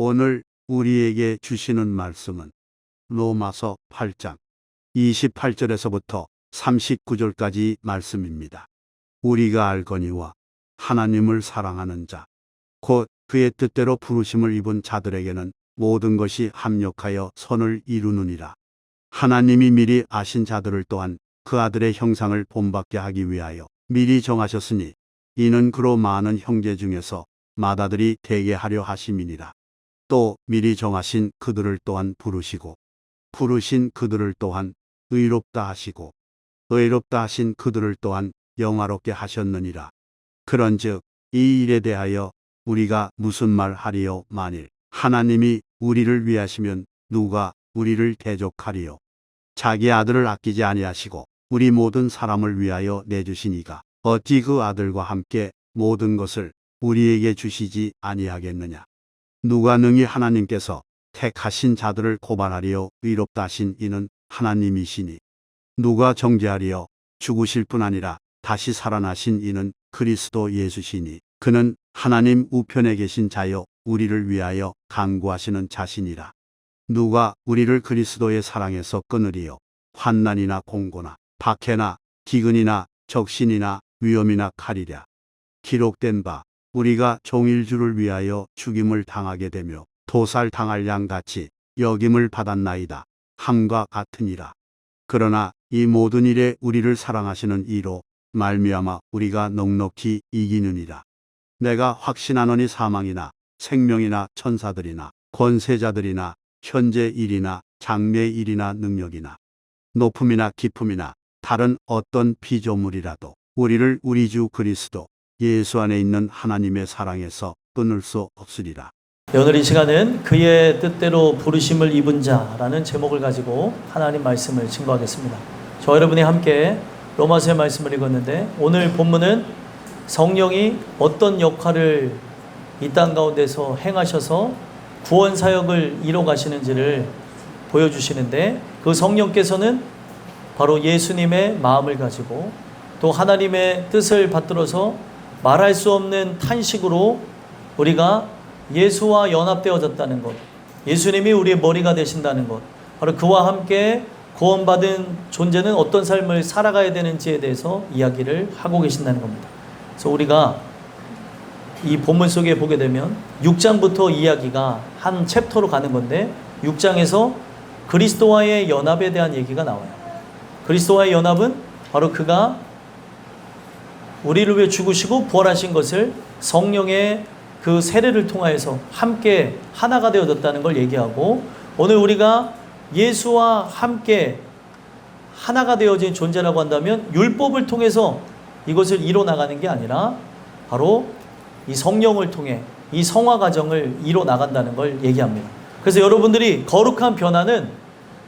오늘 우리에게 주시는 말씀은 로마서 8장 28절에서부터 39절까지 말씀입니다. 우리가 알거니와 하나님을 사랑하는 자, 곧 그의 뜻대로 부르심을 입은 자들에게는 모든 것이 합력하여 선을 이루느니라. 하나님이 미리 아신 자들을 또한 그 아들의 형상을 본받게 하기 위하여 미리 정하셨으니 이는 그로 많은 형제 중에서 맏아들이 되게 하려 하심이니라. 또 미리 정하신 그들을 또한 부르시고 부르신 그들을 또한 의롭다 하시고 의롭다 하신 그들을 또한 영화롭게 하셨느니라. 그런즉 이 일에 대하여 우리가 무슨 말 하리요? 만일 하나님이 우리를 위하시면 누가 우리를 대적하리요? 자기 아들을 아끼지 아니하시고 우리 모든 사람을 위하여 내주시니가 어찌 그 아들과 함께 모든 것을 우리에게 주시지 아니하겠느냐? 누가 능히 하나님께서 택하신 자들을 고발하리요? 의롭다 하신 이는 하나님이시니 누가 정죄하리요? 죽으실 뿐 아니라 다시 살아나신 이는 그리스도 예수시니 그는 하나님 우편에 계신 자여 우리를 위하여 간구하시는 자신이라. 누가 우리를 그리스도의 사랑에서 끊으리요? 환난이나 공고나 박해나 기근이나 적신이나 위험이나 칼이랴. 기록된 바 우리가 종일주를 위하여 죽임을 당하게 되며 도살당할 양같이 여김을 받았나이다. 함과 같으니라. 그러나 이 모든 일에 우리를 사랑하시는 이로 말미암아 우리가 넉넉히 이기느니라. 내가 확신하노니 사망이나 생명이나 천사들이나 권세자들이나 현재 일이나 장래 일이나 능력이나 높음이나 깊음이나 다른 어떤 피조물이라도 우리를 우리 주 그리스도 예수 안에 있는 하나님의 사랑에서 끊을 수 없으리라. 오늘 이 시간은 그의 뜻대로 부르심을 입은 자라는 제목을 가지고 하나님 말씀을 증거하겠습니다. 저 여러분이 함께 로마서의 말씀을 읽었는데 오늘 본문은 성령이 어떤 역할을 이 땅 가운데서 행하셔서 구원 사역을 이뤄 가시는지를 보여주시는데 그 성령께서는 바로 예수님의 마음을 가지고 또 하나님의 뜻을 받들어서 말할 수 없는 탄식으로 우리가 예수와 연합되어졌다는 것, 예수님이 우리의 머리가 되신다는 것, 바로 그와 함께 구원받은 존재는 어떤 삶을 살아가야 되는지에 대해서 이야기를 하고 계신다는 겁니다. 그래서 우리가 이 본문 속에 보게 되면 6장부터 이야기가 한 챕터로 가는 건데 6장에서 그리스도와의 연합에 대한 얘기가 나와요. 그리스도와의 연합은 바로 그가 우리를 위해 죽으시고 부활하신 것을 성령의 그 세례를 통하여서 함께 하나가 되어졌다는 걸 얘기하고 오늘 우리가 예수와 함께 하나가 되어진 존재라고 한다면 율법을 통해서 이것을 이뤄나가는 게 아니라 바로 이 성령을 통해 이 성화 과정을 이뤄나간다는 걸 얘기합니다. 그래서 여러분들이 거룩한 변화는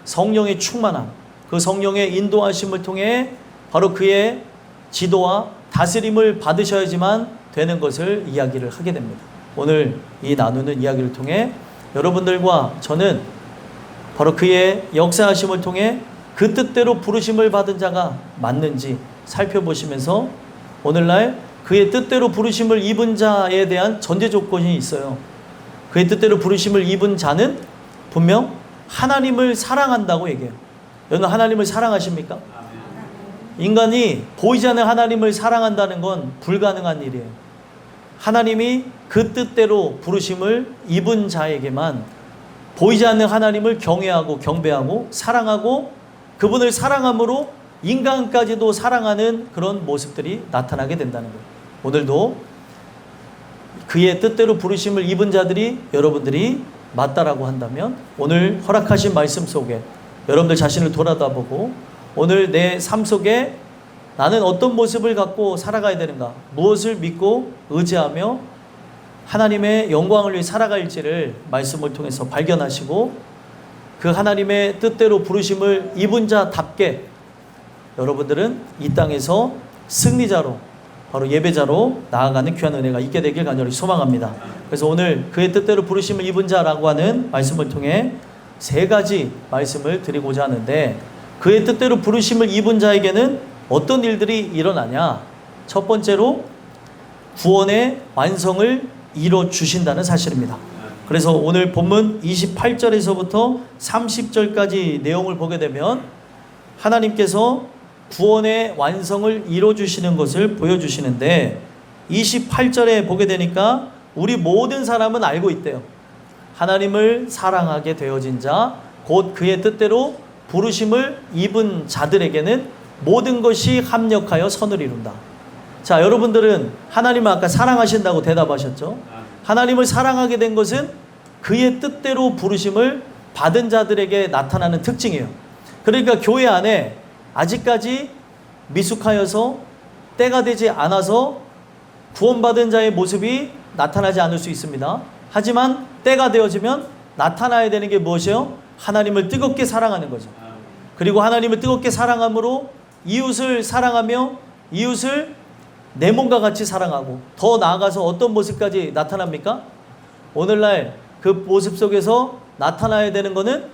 성령의 충만함, 그 성령의 인도하심을 통해 바로 그의 지도와 다스림을 받으셔야지만 되는 것을 이야기를 하게 됩니다. 오늘 이 나누는 이야기를 통해 여러분들과 저는 바로 그의 역사하심을 통해 그 뜻대로 부르심을 받은 자가 맞는지 살펴보시면서 오늘날 그의 뜻대로 부르심을 입은 자에 대한 전제 조건이 있어요. 그의 뜻대로 부르심을 입은 자는 분명 하나님을 사랑한다고 얘기해요. 여러분 하나님을 사랑하십니까? 인간이 보이지 않는 하나님을 사랑한다는 건 불가능한 일이에요. 하나님이 그 뜻대로 부르심을 입은 자에게만 보이지 않는 하나님을 경외하고 경배하고 사랑하고 그분을 사랑함으로 인간까지도 사랑하는 그런 모습들이 나타나게 된다는 거예요. 오늘도 그의 뜻대로 부르심을 입은 자들이 여러분들이 맞다라고 한다면 오늘 허락하신 말씀 속에 여러분들 자신을 돌아다보고 오늘 내 삶 속에 나는 어떤 모습을 갖고 살아가야 되는가, 무엇을 믿고 의지하며 하나님의 영광을 위해 살아갈지를 말씀을 통해서 발견하시고 그 하나님의 뜻대로 부르심을 입은 자답게 여러분들은 이 땅에서 승리자로 바로 예배자로 나아가는 귀한 은혜가 있게 되길 간절히 소망합니다. 그래서 오늘 그의 뜻대로 부르심을 입은 자라고 하는 말씀을 통해 세 가지 말씀을 드리고자 하는데 그의 뜻대로 부르심을 입은 자에게는 어떤 일들이 일어나냐? 첫 번째로 구원의 완성을 이뤄 주신다는 사실입니다. 그래서 오늘 본문 28절에서부터 30절까지 내용을 보게 되면 하나님께서 구원의 완성을 이루어주시는 것을 보여주시는데 28절에 보게 되니까 우리 모든 사람은 알고 있대요. 하나님을 사랑하게 되어진 자, 곧 그의 뜻대로 부르심을 입은 자들에게는 모든 것이 합력하여 선을 이룬다. 자, 여러분들은 하나님을 아까 사랑하신다고 대답하셨죠? 하나님을 사랑하게 된 것은 그의 뜻대로 부르심을 받은 자들에게 나타나는 특징이에요. 그러니까 교회 안에 아직까지 미숙하여서 때가 되지 않아서 구원받은 자의 모습이 나타나지 않을 수 있습니다. 하지만 때가 되어지면 나타나야 되는 게 무엇이에요? 하나님을 뜨겁게 사랑하는 거죠. 그리고 하나님을 뜨겁게 사랑함으로 이웃을 사랑하며 이웃을 내 몸과 같이 사랑하고 더 나아가서 어떤 모습까지 나타납니까? 오늘날 그 모습 속에서 나타나야 되는 것은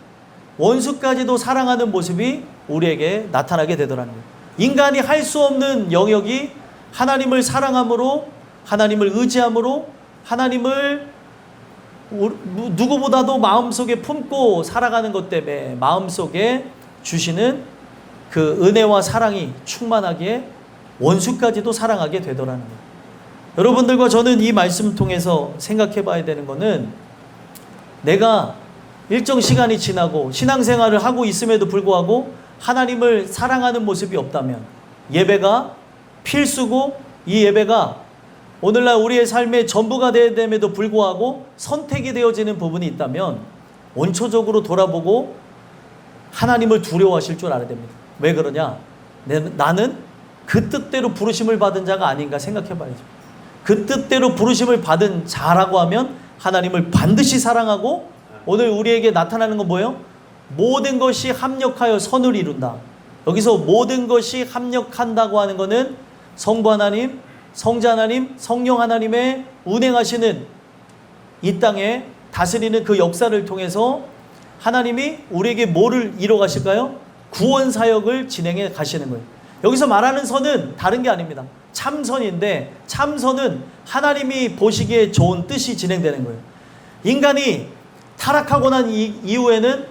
원수까지도 사랑하는 모습이 우리에게 나타나게 되더라는 거예요. 인간이 할 수 없는 영역이 하나님을 사랑함으로, 하나님을 의지함으로, 하나님을 누구보다도 마음속에 품고 살아가는 것 때문에 마음속에 주시는 그 은혜와 사랑이 충만하기에 원수까지도 사랑하게 되더라는 거예요. 여러분들과 저는 이 말씀 통해서 생각해 봐야 되는 것은 내가 일정 시간이 지나고 신앙생활을 하고 있음에도 불구하고 하나님을 사랑하는 모습이 없다면 예배가 필수고 이 예배가 오늘날 우리의 삶의 전부가 되어야 됨에도 불구하고 선택이 되어지는 부분이 있다면 원초적으로 돌아보고 하나님을 두려워하실 줄 알아야 됩니다. 왜 그러냐? 나는 그 뜻대로 부르심을 받은 자가 아닌가 생각해 봐야죠. 그 뜻대로 부르심을 받은 자라고 하면 하나님을 반드시 사랑하고 오늘 우리에게 나타나는 건 뭐예요? 모든 것이 합력하여 선을 이룬다. 여기서 모든 것이 합력한다고 하는 것은 성부 하나님, 성자 하나님, 성령 하나님의 운행하시는 이 땅에 다스리는 그 역사를 통해서 하나님이 우리에게 뭐를 이뤄 가실까요? 구원 사역을 진행해 가시는 거예요. 여기서 말하는 선은 다른 게 아닙니다. 참선인데 참선은 하나님이 보시기에 좋은 뜻이 진행되는 거예요. 인간이 타락하고 난 이후에는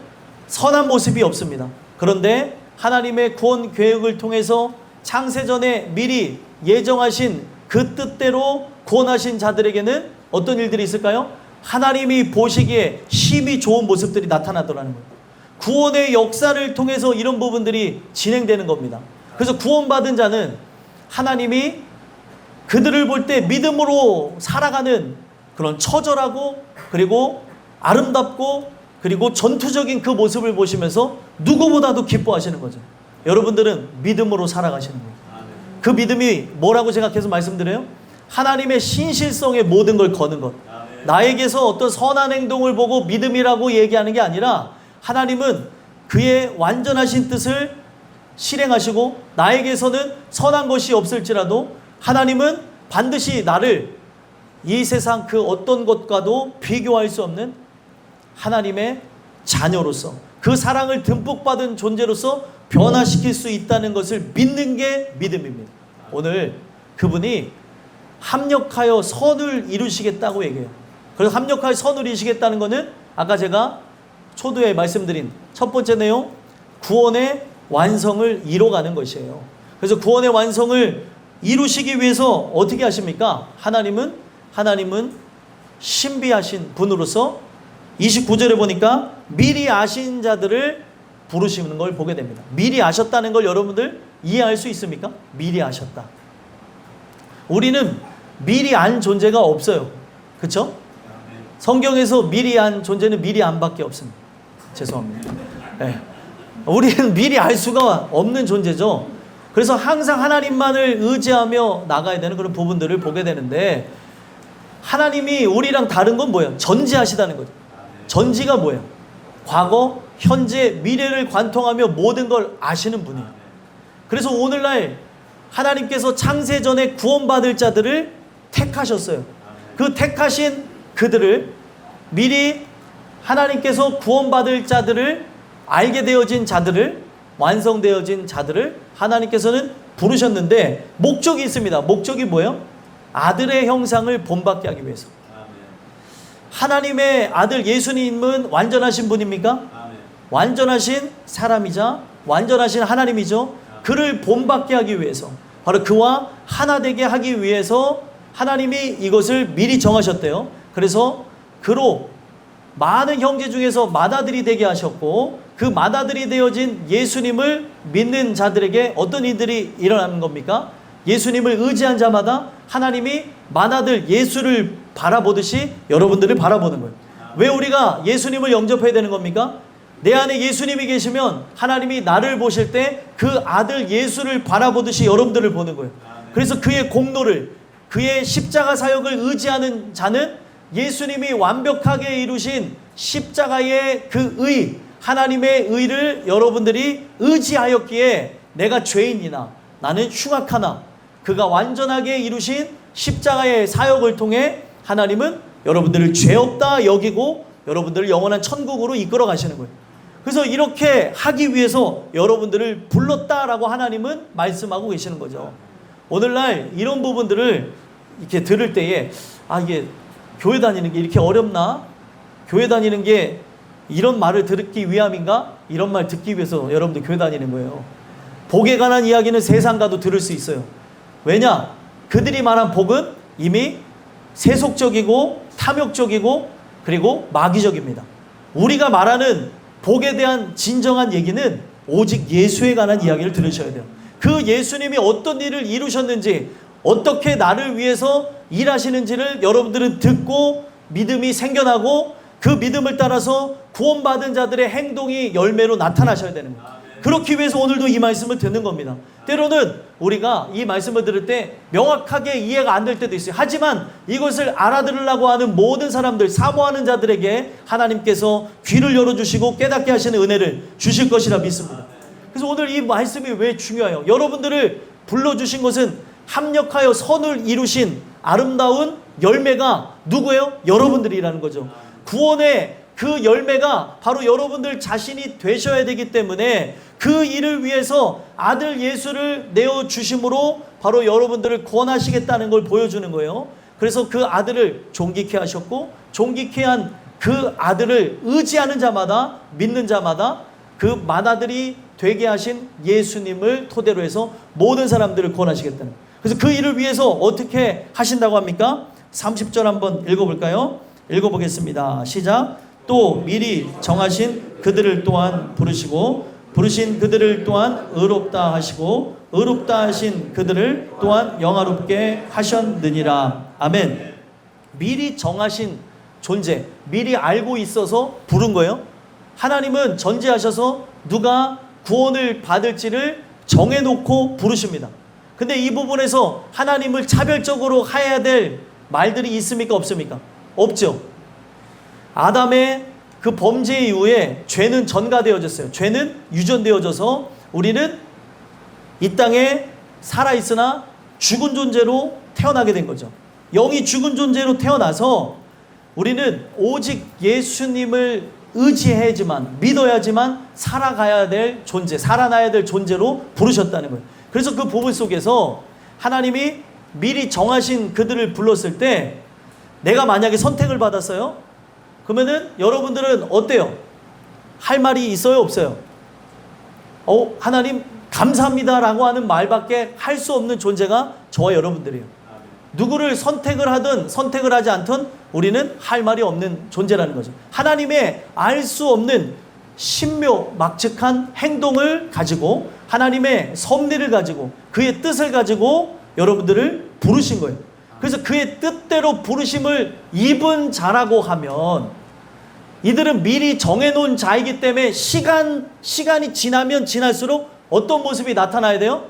선한 모습이 없습니다. 그런데 하나님의 구원 계획을 통해서 창세전에 미리 예정하신 그 뜻대로 구원하신 자들에게는 어떤 일들이 있을까요? 하나님이 보시기에 힘이 좋은 모습들이 나타나더라는 거예요. 구원의 역사를 통해서 이런 부분들이 진행되는 겁니다. 그래서 구원받은 자는 하나님이 그들을 볼 때 믿음으로 살아가는 그런 처절하고 그리고 아름답고 그리고 전투적인 그 모습을 보시면서 누구보다도 기뻐하시는 거죠. 여러분들은 믿음으로 살아가시는 거예요. 그 믿음이 뭐라고 생각해서 말씀드려요? 하나님의 신실성에 모든 걸 거는 것. 나에게서 어떤 선한 행동을 보고 믿음이라고 얘기하는 게 아니라 하나님은 그의 완전하신 뜻을 실행하시고 나에게서는 선한 것이 없을지라도 하나님은 반드시 나를 이 세상 그 어떤 것과도 비교할 수 없는 하나님의 자녀로서 그 사랑을 듬뿍 받은 존재로서 변화시킬 수 있다는 것을 믿는 게 믿음입니다. 오늘 그분이 합력하여 선을 이루시겠다고 얘기해요. 그래서 합력하여 선을 이루시겠다는 것은 아까 제가 초두에 말씀드린 첫 번째 내용 구원의 완성을 이뤄가는 것이에요. 그래서 구원의 완성을 이루시기 위해서 어떻게 하십니까? 하나님은 신비하신 분으로서 29절에 보니까 미리 아신 자들을 부르시는 걸 보게 됩니다. 미리 아셨다는 걸 여러분들 이해할 수 있습니까? 미리 아셨다. 우리는 미리 안 존재가 없어요. 그렇죠? 성경에서 미리 안 존재는 미리 안밖에 없습니다. 죄송합니다. 네. 우리는 미리 알 수가 없는 존재죠. 그래서 항상 하나님만을 의지하며 나가야 되는 그런 부분들을 보게 되는데 하나님이 우리랑 다른 건 뭐예요? 전지하시다는 거죠. 전지가 뭐예요? 과거, 현재, 미래를 관통하며 모든 걸 아시는 분이에요. 그래서 오늘날 하나님께서 창세전에 구원받을 자들을 택하셨어요. 그 택하신 그들을 미리 하나님께서 구원받을 자들을 알게 되어진 자들을 완성되어진 자들을 하나님께서는 부르셨는데 목적이 있습니다. 목적이 뭐예요? 아들의 형상을 본받게 하기 위해서. 하나님의 아들 예수님은 완전하신 분입니까? 완전하신 사람이자 완전하신 하나님이죠. 그를 본받게 하기 위해서, 바로 그와 하나 되게 하기 위해서 하나님이 이것을 미리 정하셨대요. 그래서 그로 많은 형제 중에서 맏아들이 되게 하셨고, 그 맏아들이 되어진 예수님을 믿는 자들에게 어떤 일들이 일어나는 겁니까? 예수님을 의지한 자마다 하나님이 맏아들 예수를 바라보듯이 여러분들을 바라보는 거예요. 왜 우리가 예수님을 영접해야 되는 겁니까? 내 안에 예수님이 계시면 하나님이 나를 보실 때 그 아들 예수를 바라보듯이 여러분들을 보는 거예요. 그래서 그의 공로를, 그의 십자가 사역을 의지하는 자는 예수님이 완벽하게 이루신 십자가의 그 의, 하나님의 의를 여러분들이 의지하였기에 내가 죄인이나 나는 흉악하나 그가 완전하게 이루신 십자가의 사역을 통해 하나님은 여러분들을 죄 없다 여기고 여러분들을 영원한 천국으로 이끌어 가시는 거예요. 그래서 이렇게 하기 위해서 여러분들을 불렀다라고 하나님은 말씀하고 계시는 거죠. 오늘날 이런 부분들을 이렇게 들을 때에 이게 교회 다니는 게 이렇게 어렵나? 교회 다니는 게 이런 말을 듣기 위함인가? 이런 말 듣기 위해서 여러분들 교회 다니는 거예요. 복에 관한 이야기는 세상가도 들을 수 있어요. 왜냐? 그들이 말한 복은 이미 세속적이고 탐욕적이고 그리고 마귀적입니다. 우리가 말하는 복에 대한 진정한 얘기는 오직 예수에 관한 이야기를 들으셔야 돼요. 그 예수님이 어떤 일을 이루셨는지, 어떻게 나를 위해서 일하시는지를 여러분들은 듣고 믿음이 생겨나고 그 믿음을 따라서 구원받은 자들의 행동이 열매로 나타나셔야 되는 거예요. 그렇기 위해서 오늘도 이 말씀을 듣는 겁니다. 때로는 우리가 이 말씀을 들을 때 명확하게 이해가 안 될 때도 있어요. 하지만 이것을 알아들으려고 하는 모든 사람들, 사모하는 자들에게 하나님께서 귀를 열어주시고 깨닫게 하시는 은혜를 주실 것이라 믿습니다. 그래서 오늘 이 말씀이 왜 중요해요? 여러분들을 불러주신 것은 합력하여 선을 이루신 아름다운 열매가 누구예요? 여러분들이라는 거죠. 구원의 그 열매가 바로 여러분들 자신이 되셔야 되기 때문에 그 일을 위해서 아들 예수를 내어주심으로 바로 여러분들을 구원하시겠다는 걸 보여주는 거예요. 그래서 그 아들을 존귀케 하셨고, 존귀케 한 그 아들을 의지하는 자마다, 믿는 자마다 그 맏아들이 되게 하신 예수님을 토대로 해서 모든 사람들을 구원하시겠다는 거예요. 그래서 그 일을 위해서 어떻게 하신다고 합니까? 30절 한번 읽어볼까요? 읽어보겠습니다. 시작. 또 미리 정하신 그들을 또한 부르시고 부르신 그들을 또한 의롭다 하시고 의롭다 하신 그들을 또한 영화롭게 하셨느니라. 아멘. 미리 정하신 존재, 미리 알고 있어서 부른 거예요. 하나님은 전제하셔서 누가 구원을 받을지를 정해놓고 부르십니다. 근데 이 부분에서 하나님을 차별적으로 해야 될 말들이 있습니까? 없습니까? 없죠. 아담의 그 범죄 이후에 죄는 전가되어졌어요. 죄는 유전되어져서 우리는 이 땅에 살아있으나 죽은 존재로 태어나게 된 거죠. 영이 죽은 존재로 태어나서 우리는 오직 예수님을 의지해야지만, 믿어야지만 살아가야 될 존재, 살아나야 될 존재로 부르셨다는 거예요. 그래서 그 부분 속에서 하나님이 미리 정하신 그들을 불렀을 때 내가 만약에 선택을 받았어요? 그러면은 여러분들은 어때요? 할 말이 있어요? 없어요? 하나님 감사합니다 라고 하는 말밖에 할 수 없는 존재가 저와 여러분들이에요. 누구를 선택을 하든 선택을 하지 않든 우리는 할 말이 없는 존재라는 거죠. 하나님의 알 수 없는 신묘막측한 행동을 가지고 하나님의 섭리를 가지고 그의 뜻을 가지고 여러분들을 부르신 거예요. 그래서 그의 뜻대로 부르심을 입은 자라고 하면 이들은 미리 정해놓은 자이기 때문에 시간이 지나면 지날수록 어떤 모습이 나타나야 돼요?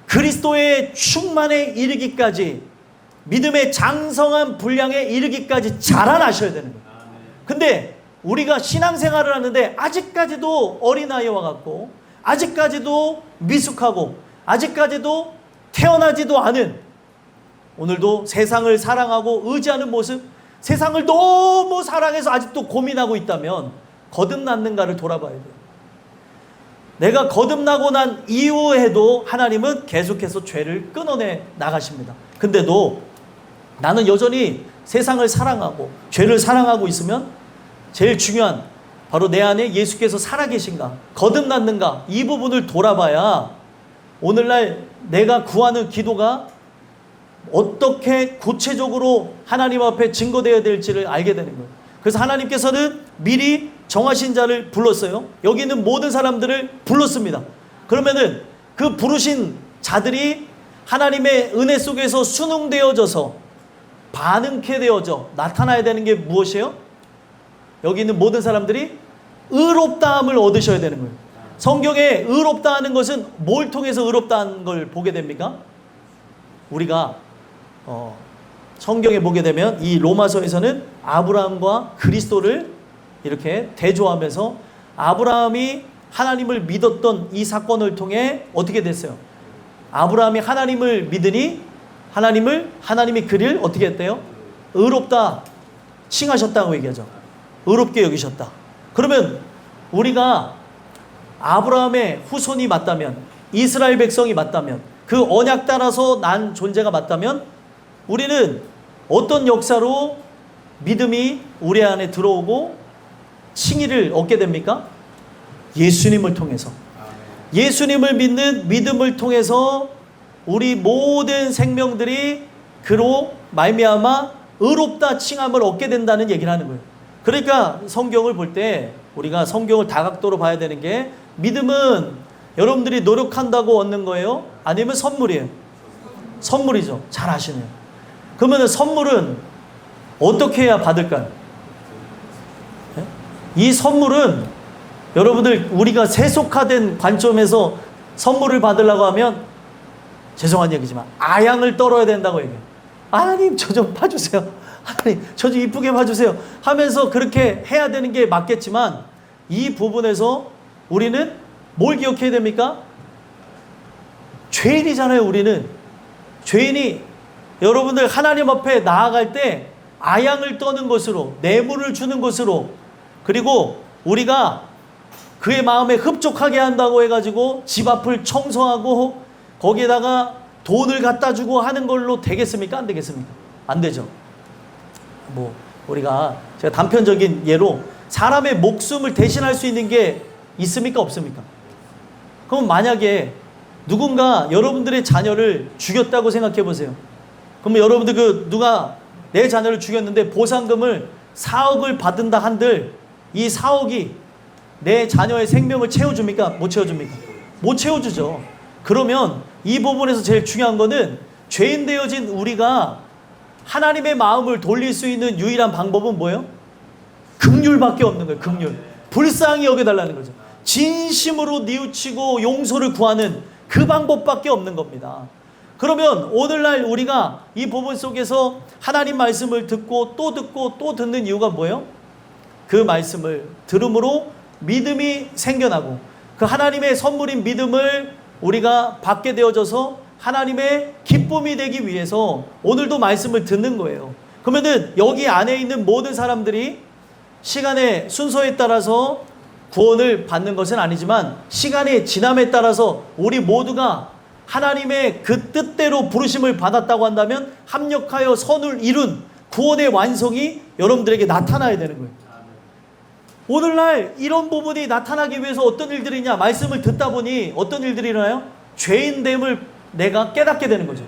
그리스도의 충만에 이르기까지, 믿음의 장성한 분량에 이르기까지 자라나셔야 되는 거예요. 근데 우리가 신앙생활을 하는데 아직까지도 어린아이와 같고 아직까지도 미숙하고 아직까지도 태어나지도 않은, 오늘도 세상을 사랑하고 의지하는 모습, 세상을 너무 사랑해서 아직도 고민하고 있다면 거듭났는가를 돌아봐야 돼요. 내가 거듭나고 난 이후에도 하나님은 계속해서 죄를 끊어내 나가십니다. 근데도 나는 여전히 세상을 사랑하고 죄를 사랑하고 있으면 제일 중요한 바로 내 안에 예수께서 살아계신가, 거듭났는가, 이 부분을 돌아봐야 오늘날 내가 구하는 기도가 어떻게 구체적으로 하나님 앞에 증거되어야 될지를 알게 되는 거예요. 그래서 하나님께서는 미리 정하신 자를 불렀어요. 여기 있는 모든 사람들을 불렀습니다. 그러면은 그 부르신 자들이 하나님의 은혜 속에서 순응되어져서 반응케 되어져 나타나야 되는 게 무엇이에요? 여기 있는 모든 사람들이 의롭다함을 얻으셔야 되는 거예요. 성경에 의롭다 하는 것은 뭘 통해서 의롭다 하는 걸 보게 됩니까? 우리가 성경에 보게 되면 이 로마서에서는 아브라함과 그리스도를 이렇게 대조하면서 아브라함이 하나님을 믿었던 이 사건을 통해 어떻게 됐어요? 아브라함이 하나님을 믿으니 하나님이 그를 어떻게 했대요? 의롭다 칭하셨다고 얘기하죠. 의롭게 여기셨다. 그러면 우리가 아브라함의 후손이 맞다면, 이스라엘 백성이 맞다면, 그 언약 따라서 난 존재가 맞다면 우리는 어떤 역사로 믿음이 우리 안에 들어오고 칭의를 얻게 됩니까? 예수님을 통해서. 예수님을 믿는 믿음을 통해서 우리 모든 생명들이 그로 말미암아 의롭다 칭함을 얻게 된다는 얘기를 하는 거예요. 그러니까 성경을 볼 때 우리가 성경을 다각도로 봐야 되는 게, 믿음은 여러분들이 노력한다고 얻는 거예요? 아니면 선물이에요? 선물이죠. 잘 아시네요. 그러면 선물은 어떻게 해야 받을까요? 이 선물은 여러분들, 우리가 세속화된 관점에서 선물을 받으려고 하면 죄송한 얘기지만 아양을 떨어야 된다고 얘기해요. 하나님 저 좀 봐주세요. 하나님 저 좀 이쁘게 봐주세요 하면서 그렇게 해야 되는 게 맞겠지만, 이 부분에서 우리는 뭘 기억해야 됩니까? 죄인이잖아요. 우리는 죄인이, 여러분들 하나님 앞에 나아갈 때 아양을 떠는 것으로, 뇌물을 주는 것으로, 그리고 우리가 그의 마음에 흡족하게 한다고 해가지고 집 앞을 청소하고 거기에다가 돈을 갖다 주고 하는 걸로 되겠습니까? 안 되겠습니까? 안 되죠. 우리가 제가 단편적인 예로 사람의 목숨을 대신할 수 있는 게 있습니까? 없습니까? 그럼 만약에 누군가 여러분들의 자녀를 죽였다고 생각해 보세요. 그러면 여러분들 누가 내 자녀를 죽였는데 보상금을 4억을 받는다 한들, 이 4억이 내 자녀의 생명을 채워줍니까? 못 채워줍니까? 못 채워주죠. 그러면 이 부분에서 제일 중요한 거는, 죄인 되어진 우리가 하나님의 마음을 돌릴 수 있는 유일한 방법은 뭐예요? 긍휼밖에 없는 거예요. 긍휼. 불쌍히 여겨달라는 거죠. 진심으로 뉘우치고 용서를 구하는 그 방법밖에 없는 겁니다. 그러면 오늘날 우리가 이 부분 속에서 하나님 말씀을 듣고 또 듣는 이유가 뭐예요? 그 말씀을 들음으로 믿음이 생겨나고, 그 하나님의 선물인 믿음을 우리가 받게 되어져서 하나님의 기쁨이 되기 위해서 오늘도 말씀을 듣는 거예요. 그러면은 여기 안에 있는 모든 사람들이 시간의 순서에 따라서 구원을 받는 것은 아니지만, 시간의 지남에 따라서 우리 모두가 하나님의 그 뜻대로 부르심을 받았다고 한다면 합력하여 선을 이룬 구원의 완성이 여러분들에게 나타나야 되는 거예요. 오늘날 이런 부분이 나타나기 위해서 어떤 일들이 있냐? 말씀을 듣다 보니 어떤 일들이 일어나요? 죄인됨을 내가 깨닫게 되는 거죠.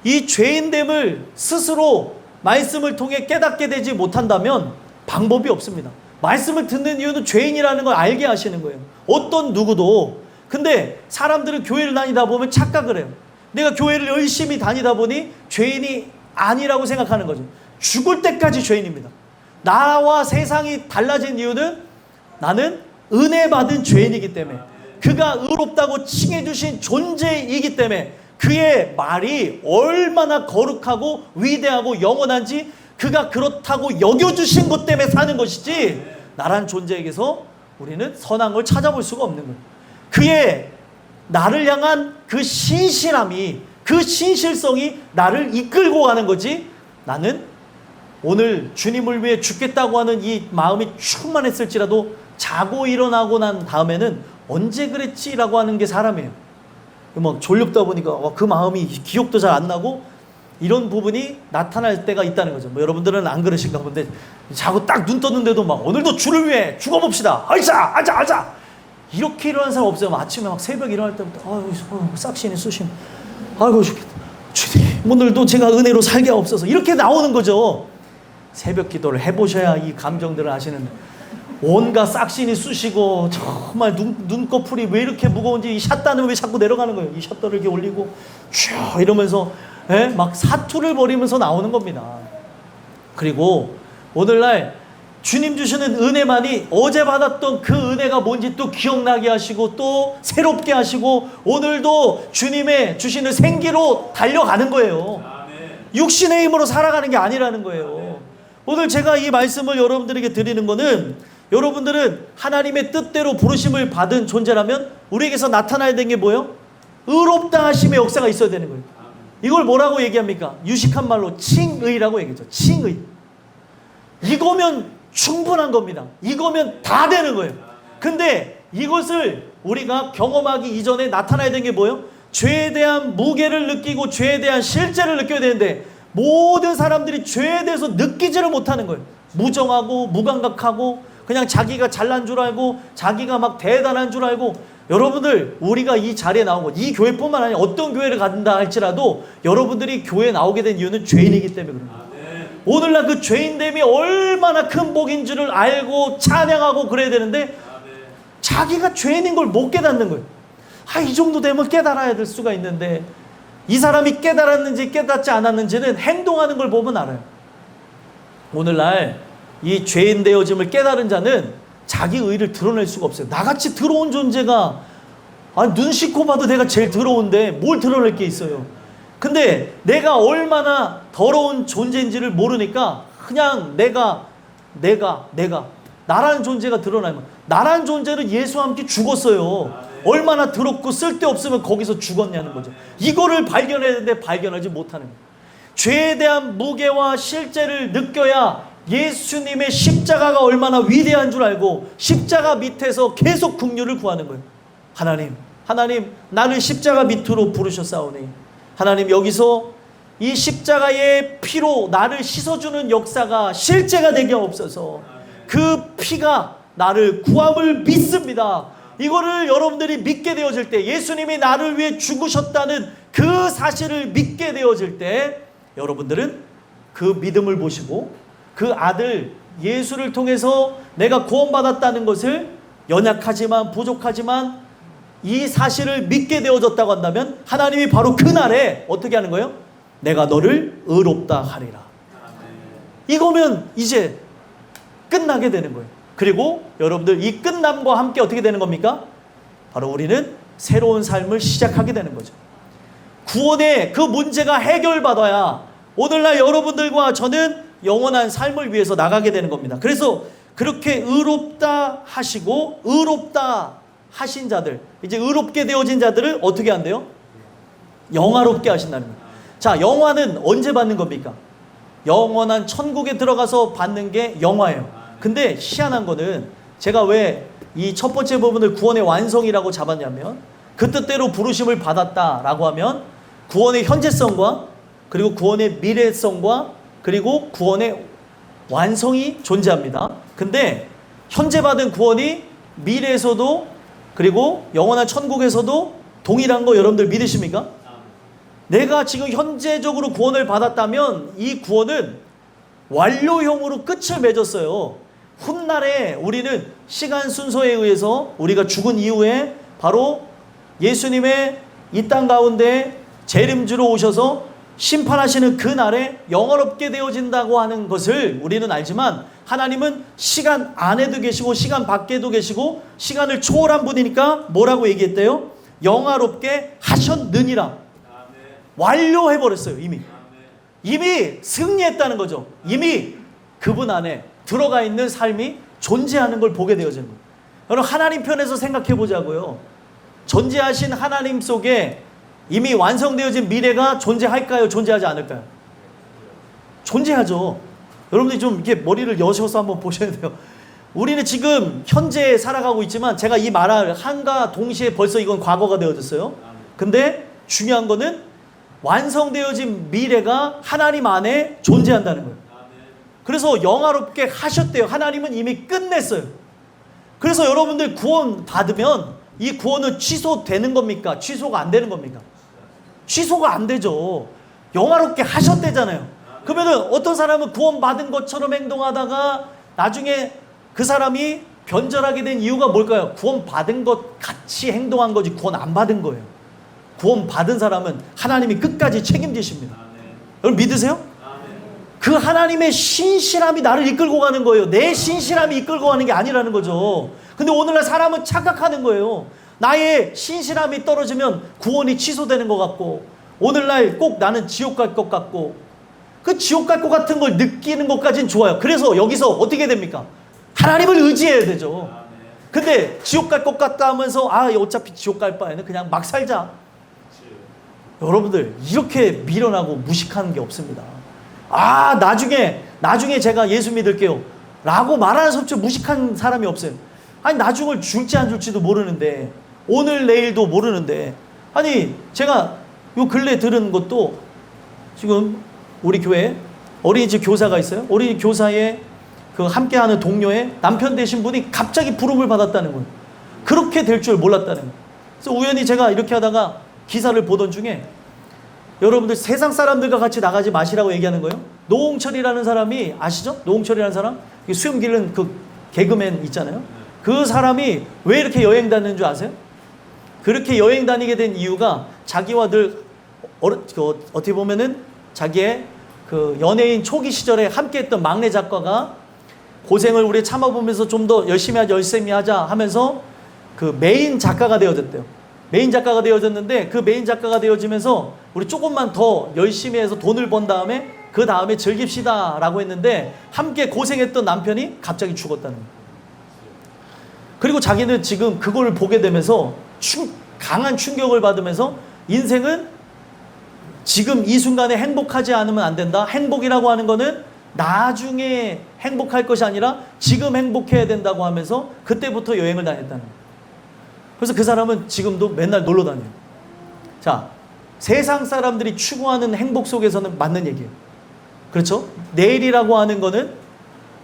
이 죄인됨을 스스로 말씀을 통해 깨닫게 되지 못한다면 방법이 없습니다. 말씀을 듣는 이유는 죄인이라는 걸 알게 하시는 거예요. 어떤 누구도. 근데 사람들은 교회를 다니다 보면 착각을 해요. 내가 교회를 열심히 다니다 보니 죄인이 아니라고 생각하는 거죠. 죽을 때까지 죄인입니다. 나와 세상이 달라진 이유는 나는 은혜 받은 죄인이기 때문에, 그가 의롭다고 칭해 주신 존재이기 때문에, 그의 말이 얼마나 거룩하고 위대하고 영원한지 그가 그렇다고 여겨주신 것 때문에 사는 것이지, 나란 존재에게서 우리는 선한 걸 찾아볼 수가 없는 거예요. 그의 나를 향한 그 신실함이, 그 신실성이 나를 이끌고 가는 거지, 나는 오늘 주님을 위해 죽겠다고 하는 이 마음이 충만했을지라도 자고 일어나고 난 다음에는 언제 그랬지라고 하는 게 사람이에요. 막 졸렵다 보니까 그 마음이 기억도 잘 안 나고 이런 부분이 나타날 때가 있다는 거죠. 뭐 여러분들은 안 그러신가 본데 자고 딱 눈 떴는데도 막 오늘도 주를 위해 죽어봅시다. 아이자 아자 아자 이렇게 일어나는 사람 없어요. 아침에 막 새벽에 일어날 때부터 아유 싹신이 쑤신 아이고 죽겠다. 주님 오늘도 제가 은혜로 살게 없어서 이렇게 나오는 거죠. 새벽 기도를 해보셔야 이 감정들을 아시는데 온갖 싹신이 쑤시고 정말 눈꺼풀이 왜 이렇게 무거운지 이 샷단은 왜 자꾸 내려가는 거예요. 이 샷단을 이렇게 올리고 쭉 이러면서 막 사투를 벌이면서 나오는 겁니다. 그리고 오늘날 주님 주시는 은혜만이 어제 받았던 그 은혜가 뭔지 또 기억나게 하시고 또 새롭게 하시고 오늘도 주님의 주시는 생기로 달려가는 거예요. 육신의 힘으로 살아가는 게 아니라는 거예요. 오늘 제가 이 말씀을 여러분들에게 드리는 거는 여러분들은 하나님의 뜻대로 부르심을 받은 존재라면 우리에게서 나타나야 되는 게 뭐예요? 의롭다 하심의 역사가 있어야 되는 거예요. 이걸 뭐라고 얘기합니까? 유식한 말로 칭의라고 얘기하죠. 칭의. 이거면 충분한 겁니다. 이거면 다 되는 거예요. 근데 이것을 우리가 경험하기 이전에 나타나야 되는 게 뭐예요? 죄에 대한 무게를 느끼고 죄에 대한 실제를 느껴야 되는데 모든 사람들이 죄에 대해서 느끼지를 못하는 거예요. 무정하고 무감각하고 그냥 자기가 잘난 줄 알고 자기가 막 대단한 줄 알고 여러분들 우리가 이 자리에 나오고 이 교회뿐만 아니라 어떤 교회를 간다 할지라도 여러분들이 교회에 나오게 된 이유는 죄인이기 때문에 그런 거예요. 오늘날 그 죄인됨이 얼마나 큰 복인 줄을 알고 찬양하고 그래야 되는데 자기가 죄인인 걸 못 깨닫는 거예요. 이 정도 되면 깨달아야 될 수가 있는데 이 사람이 깨달았는지 깨닫지 않았는지는 행동하는 걸 보면 알아요. 오늘날 이 죄인 되어짐을 깨달은 자는 자기 의를 드러낼 수가 없어요. 나같이 더러운 존재가 눈 씻고 봐도 내가 제일 더러운데 뭘 드러낼 게 있어요. 근데 내가 얼마나 더러운 존재인지를 모르니까 그냥 내가 나라는 존재가 드러나면 나라는 존재는 예수와 함께 죽었어요. 얼마나 더럽고 쓸데없으면 거기서 죽었냐는 거죠. 이거를 발견해야 되는데 발견하지 못하는 거예요. 죄에 대한 무게와 실제를 느껴야 예수님의 십자가가 얼마나 위대한 줄 알고 십자가 밑에서 계속 긍휼을 구하는 거예요. 하나님 나를 십자가 밑으로 부르셨사오니 하나님 여기서 이 십자가의 피로 나를 씻어주는 역사가 실제가 되게 없어서 그 피가 나를 구함을 믿습니다. 이거를 여러분들이 믿게 되어질 때 예수님이 나를 위해 죽으셨다는 그 사실을 믿게 되어질 때 여러분들은 그 믿음을 보시고 그 아들 예수를 통해서 내가 구원받았다는 것을 연약하지만 부족하지만 이 사실을 믿게 되어졌다고 한다면 하나님이 바로 그날에 어떻게 하는 거예요? 내가 너를 의롭다 하리라. 이거면 이제 끝나게 되는 거예요. 그리고 여러분들 이 끝남과 함께 어떻게 되는 겁니까? 바로 우리는 새로운 삶을 시작하게 되는 거죠. 구원의 그 문제가 해결받아야 오늘날 여러분들과 저는 영원한 삶을 위해서 나가게 되는 겁니다. 그래서 그렇게 의롭다 하시고 의롭다 하신 자들, 이제 의롭게 되어진 자들을 어떻게 한대요? 영화롭게 하신다는 거예요. 자, 영화는 언제 받는 겁니까? 영원한 천국에 들어가서 받는 게 영화예요. 근데 희한한 거는 제가 왜 이 첫 번째 부분을 구원의 완성이라고 잡았냐면 그 뜻대로 부르심을 받았다라고 하면 구원의 현재성과 그리고 구원의 미래성과 그리고 구원의 완성이 존재합니다. 근데 현재 받은 구원이 미래에서도 그리고 영원한 천국에서도 동일한 거 여러분들 믿으십니까? 내가 지금 현재적으로 구원을 받았다면 이 구원은 완료형으로 끝을 맺었어요. 훗날에 우리는 시간 순서에 의해서 우리가 죽은 이후에 바로 예수님의 이 땅 가운데 재림주로 오셔서 심판하시는 그날에 영원롭게 되어진다고 하는 것을 우리는 알지만 하나님은 시간 안에도 계시고 시간 밖에도 계시고 시간을 초월한 분이니까 뭐라고 얘기했대요? 영화롭게 하셨느니라. 완료해버렸어요. 이미 승리했다는 거죠. 이미 그분 안에 들어가 있는 삶이 존재하는 걸 보게 되어지는 거예요. 여러분 하나님 편에서 생각해 보자고요. 존재하신 하나님 속에 이미 완성되어진 미래가 존재할까요? 존재하지 않을까요? 존재하죠. 여러분들이 좀 이렇게 머리를 여셔서 한번 보셔야 돼요. 우리는 지금 현재에 살아가고 있지만 제가 이 말을 한가 동시에 벌써 이건 과거가 되어졌어요. 근데 중요한 거는 완성되어진 미래가 하나님 안에 존재한다는 거예요. 그래서 영화롭게 하셨대요. 하나님은 이미 끝냈어요. 그래서 여러분들 구원 받으면 이 구원은 취소되는 겁니까? 취소가 안 되는 겁니까? 취소가 안 되죠. 영화롭게 하셨대잖아요. 그러면은 어떤 사람은 구원 받은 것처럼 행동하다가 나중에 그 사람이 변절하게 된 이유가 뭘까요? 구원 받은 것 같이 행동한 거지 구원 안 받은 거예요. 구원 받은 사람은 하나님이 끝까지 책임지십니다. 여러분 믿으세요? 그 하나님의 신실함이 나를 이끌고 가는 거예요. 내 신실함이 이끌고 가는 게 아니라는 거죠. 근데 오늘날 사람은 착각하는 거예요. 나의 신실함이 떨어지면 구원이 취소되는 것 같고, 오늘날 꼭 나는 지옥 갈 것 같고, 그 지옥 갈 것 같은 걸 느끼는 것까지는 좋아요. 그래서 여기서 어떻게 됩니까? 하나님을 의지해야 되죠. 근데 지옥 갈 것 같다 하면서 어차피 지옥 갈 바에는 그냥 막 살자. 여러분들 이렇게 미련하고 무식한 게 없습니다. 나중에 제가 예수 믿을게요 라고 말하는 사람 무식한 사람이 없어요. 아니 나중을 줄지 안 줄지도 모르는데, 오늘 내일도 모르는데, 아니 제가 요 근래 들은 것도 지금 우리 교회 어린이집 교사가 있어요. 어린이 교사의 그 함께하는 동료의 남편 되신 분이 갑자기 부름을 받았다는 거예요. 그렇게 될 줄 몰랐다는 거예요. 그래서 우연히 제가 이렇게 하다가 기사를 보던 중에, 여러분들 세상 사람들과 같이 나가지 마시라고 얘기하는 거예요. 노홍철이라는 사람이 아시죠? 노홍철이라는 사람? 수염 기른 그 개그맨 있잖아요. 그 사람이 왜 이렇게 여행 다니는 줄 아세요? 그렇게 여행 다니게 된 이유가 자기와 늘 어떻게 보면은 자기의 그 연예인 초기 시절에 함께했던 막내 작가가 고생을 우리 참아보면서 좀 더 열심히 하자 하면서 그 메인 작가가 되어졌대요. 메인 작가가 되어졌는데, 그 메인 작가가 되어지면서 우리 조금만 더 열심히 해서 돈을 번 다음에 그 다음에 즐깁시다 라고 했는데, 함께 고생했던 남편이 갑자기 죽었다는 거예요. 그리고 자기는 지금 그걸 보게 되면서 강한 충격을 받으면서, 인생은 지금 이 순간에 행복하지 않으면 안 된다. 행복이라고 하는 거는 나중에 행복할 것이 아니라 지금 행복해야 된다고 하면서 그때부터 여행을 다녔다는 거예요. 그래서 그 사람은 지금도 맨날 놀러 다녀요. 자, 세상 사람들이 추구하는 행복 속에서는 맞는 얘기예요. 그렇죠? 내일이라고 하는 거는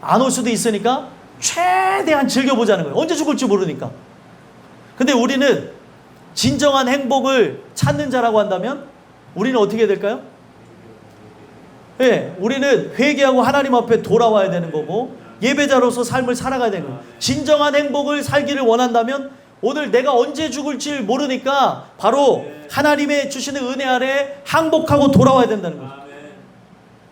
안 올 수도 있으니까 최대한 즐겨보자는 거예요. 언제 죽을지 모르니까. 근데 우리는 진정한 행복을 찾는 자라고 한다면 우리는 어떻게 될까요? 네, 우리는 회개하고 하나님 앞에 돌아와야 되는 거고, 예배자로서 삶을 살아가야 되는 거예요. 진정한 행복을 살기를 원한다면 오늘 내가 언제 죽을지 모르니까 바로 하나님의 주시는 은혜 아래 항복하고 돌아와야 된다는 거죠.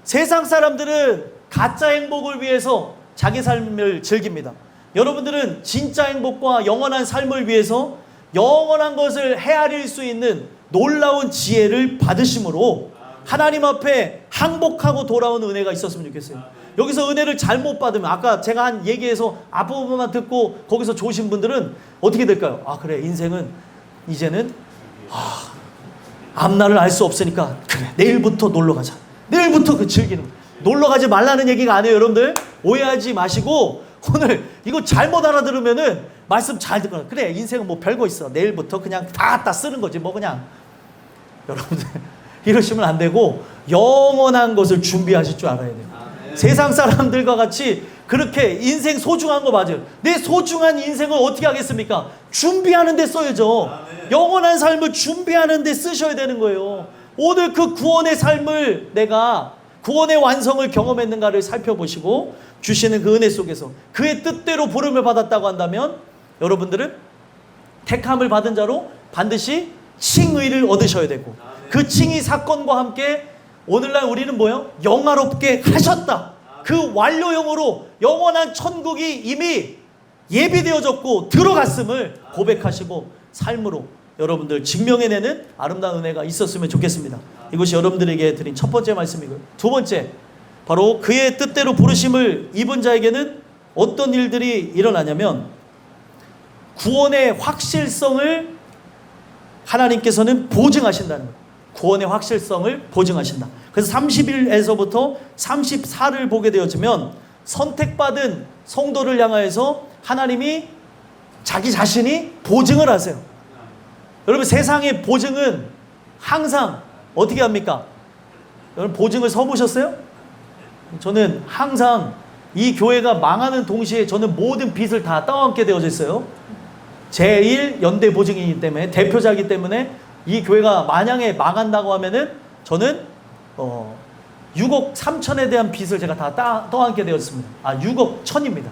세상 사람들은 가짜 행복을 위해서 자기 삶을 즐깁니다. 여러분들은 진짜 행복과 영원한 삶을 위해서 영원한 것을 헤아릴 수 있는 놀라운 지혜를 받으심으로 하나님 앞에 항복하고 돌아오는 은혜가 있었으면 좋겠어요. 여기서 은혜를 잘못 받으면, 아까 제가 한 얘기에서 앞부분만 듣고 거기서 좋으신 분들은 어떻게 될까요? 그래, 인생은 이제는 앞날을 알 수 없으니까 그래, 내일부터 놀러 가자. 내일부터 그 즐기는 거. 놀러 가지 말라는 얘기가 아니에요. 여러분들 오해하지 마시고, 오늘 이거 잘못 알아들으면은 말씀 잘 듣거나, 그래 인생은 뭐 별거 있어, 내일부터 그냥 다 갖다 쓰는 거지 뭐 그냥. 여러분들 이러시면 안 되고 영원한 것을 준비하실 줄 알아야 돼요. 세상 사람들과 같이 그렇게 인생 소중한 거 맞아요. 내 소중한 인생을 어떻게 하겠습니까? 준비하는 데 써야죠. 영원한 삶을 준비하는 데 쓰셔야 되는 거예요. 오늘 그 구원의 삶을, 내가 구원의 완성을 경험했는가를 살펴보시고, 주시는 그 은혜 속에서 그의 뜻대로 부름을 받았다고 한다면 여러분들은 택함을 받은 자로 반드시 칭의를 얻으셔야 되고, 그 칭의 사건과 함께 오늘날 우리는 뭐예요? 영화롭게 하셨다. 그 완료형으로 영원한 천국이 이미 예비되어졌고 들어갔음을 고백하시고 삶으로 여러분들 증명해내는 아름다운 은혜가 있었으면 좋겠습니다. 이것이 여러분들에게 드린 첫 번째 말씀이고요. 두 번째, 바로 그의 뜻대로 부르심을 입은 자에게는 어떤 일들이 일어나냐면, 구원의 확실성을 하나님께서는 보증하신다는 거예요. 구원의 확실성을 보증하신다. 그래서 30일에서부터 34를 보게 되어지면 선택받은 성도를 향하여서 하나님이 자기 자신이 보증을 하세요. 여러분, 세상의 보증은 항상 어떻게 합니까? 여러분 보증을 서보셨어요? 저는 항상 이 교회가 망하는 동시에 저는 모든 빚을 다 떠안게 되어져 있어요. 제1 연대 보증이기 때문에, 대표자이기 때문에 이 교회가 만약에 망한다고 하면은 저는 6억 3천에 대한 빚을 제가 다 떠안게 되었습니다. 6억 1천입니다.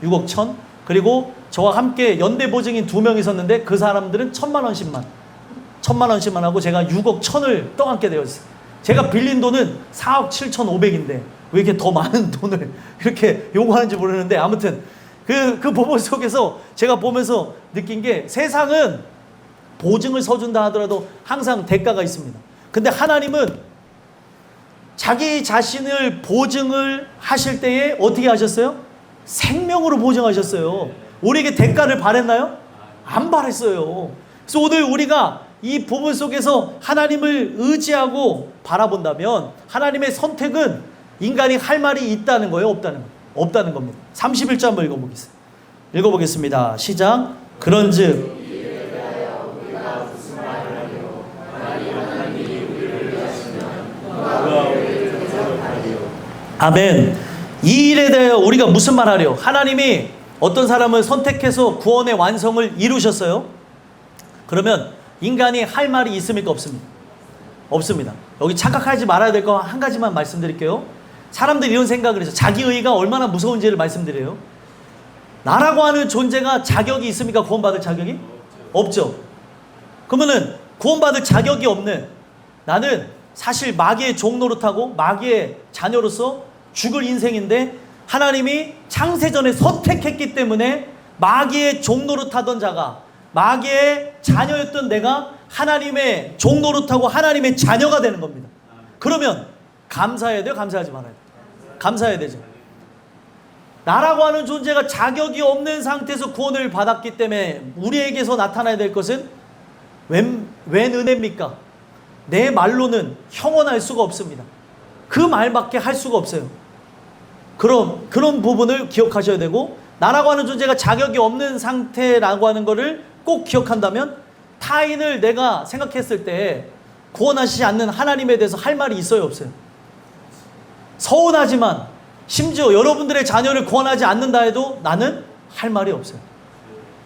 6억 1천. 그리고 저와 함께 연대 보증인 2명 있었는데 그 사람들은 1,000만 원씩만 하고 제가 6억 1천을 떠안게 되었어요. 제가 빌린 돈은 4억 7,500인데 왜 이렇게 더 많은 돈을 이렇게 요구하는지 모르는데, 아무튼 그 보복 속에서 제가 보면서 느낀 게, 세상은 보증을 서준다 하더라도 항상 대가가 있습니다. 근데 하나님은 자기 자신을 보증을 하실 때에 어떻게 하셨어요? 생명으로 보증하셨어요. 우리에게 대가를 바랬나요? 안 바랬어요. 그래서 오늘 우리가 이 부분 속에서 하나님을 의지하고 바라본다면 하나님의 선택은 인간이 할 말이 있다는 거예요? 없다는 겁니다. 31절 한번 읽어보겠습니다. 시작. 그런즉 아멘. 이 일에 대하여 우리가 무슨 말 하려? 하나님이 어떤 사람을 선택해서 구원의 완성을 이루셨어요? 그러면 인간이 할 말이 있습니까? 없습니까? 없습니다. 여기 착각하지 말아야 될 거 한 가지만 말씀드릴게요. 사람들이 이런 생각을 해서 자기 의의가 얼마나 무서운지를 말씀드려요. 나라고 하는 존재가 자격이 있습니까? 구원받을 자격이? 없죠. 그러면은 구원받을 자격이 없는 나는 사실 마귀의 종노릇하고 마귀의 자녀로서 죽을 인생인데, 하나님이 창세전에 선택했기 때문에 마귀의 종노릇하던 자가, 마귀의 자녀였던 내가 하나님의 종노릇하고 하나님의 자녀가 되는 겁니다. 그러면 감사해야 돼요? 감사하지 말아야 돼요? 감사해야 되죠. 나라고 하는 존재가 자격이 없는 상태에서 구원을 받았기 때문에 우리에게서 나타나야 될 것은 웬 은혜입니까? 내 말로는 형언할 수가 없습니다. 그 말밖에 할 수가 없어요. 그런 부분을 기억하셔야 되고, 나라고 하는 존재가 자격이 없는 상태라고 하는 것을 꼭 기억한다면 타인을 내가 생각했을 때 구원하시지 않는 하나님에 대해서 할 말이 있어요? 없어요? 서운하지만 심지어 여러분들의 자녀를 구원하지 않는다 해도 나는 할 말이 없어요.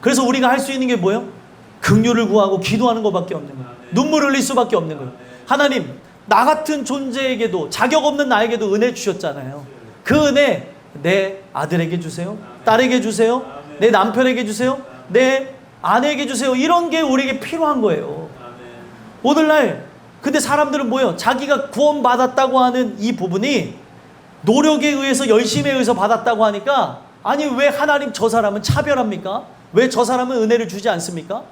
그래서 우리가 할 수 있는 게 뭐예요? 긍휼을 구하고 기도하는 것밖에 없는 거예요. 눈물 흘릴 수밖에 없는 거예요. 하나님, 나 같은 존재에게도, 자격 없는 나에게도 은혜 주셨잖아요. 그 은혜 내 아들에게 주세요, 딸에게 주세요, 내 남편에게 주세요, 내 아내에게 주세요. 이런 게 우리에게 필요한 거예요. 오늘날 근데 사람들은 뭐예요? 자기가 구원받았다고 하는 이 부분이 노력에 의해서, 열심에 의해서 받았다고 하니까, 아니 왜 하나님 저 사람은 차별합니까? 왜 저 사람은 은혜를 주지 않습니까?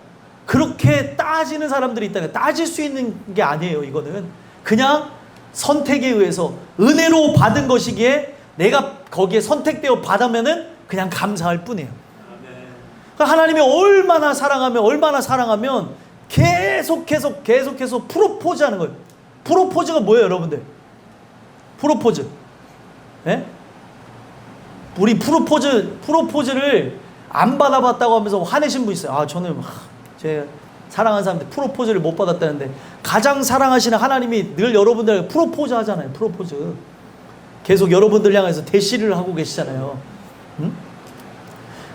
그렇게 따지는 사람들이 있다는, 따질 수 있는 게 아니에요. 이거는 그냥 선택에 의해서 은혜로 받은 것이기에 내가 거기에 선택되어 받으면은 그냥 감사할 뿐이에요. 그러니까 하나님이 얼마나 사랑하면 계속해서 프로포즈 하는 거예요. 프로포즈가 뭐예요, 여러분들? 프로포즈. 예? 우리 프로포즈를 안 받아봤다고 하면서 화내신 분 있어요. 저는 제 사랑하는 사람들 프로포즈를 못 받았다는데, 가장 사랑하시는 하나님이 늘 여러분들 프로포즈 하잖아요. 프로포즈. 계속 여러분들 향해서 대시를 하고 계시잖아요. 응?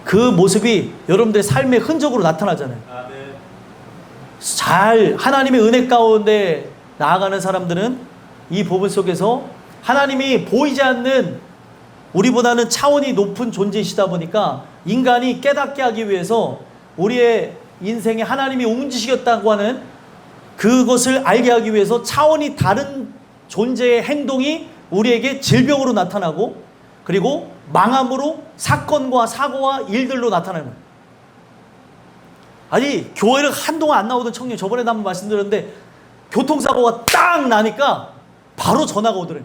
그 모습이 여러분들의 삶의 흔적으로 나타나잖아요. 잘 하나님의 은혜 가운데 나아가는 사람들은 이 부분 속에서 하나님이 보이지 않는, 우리보다는 차원이 높은 존재이시다 보니까 인간이 깨닫게 하기 위해서 우리의 인생에 하나님이 움직이셨다고 하는 그것을 알게 하기 위해서 차원이 다른 존재의 행동이 우리에게 질병으로 나타나고, 그리고 망함으로 사건과 사고와 일들로 나타나는 거예요. 아니, 교회를 한동안 안 나오던 청년, 저번에도 한번 말씀드렸는데 교통사고가 딱 나니까 바로 전화가 오더래요.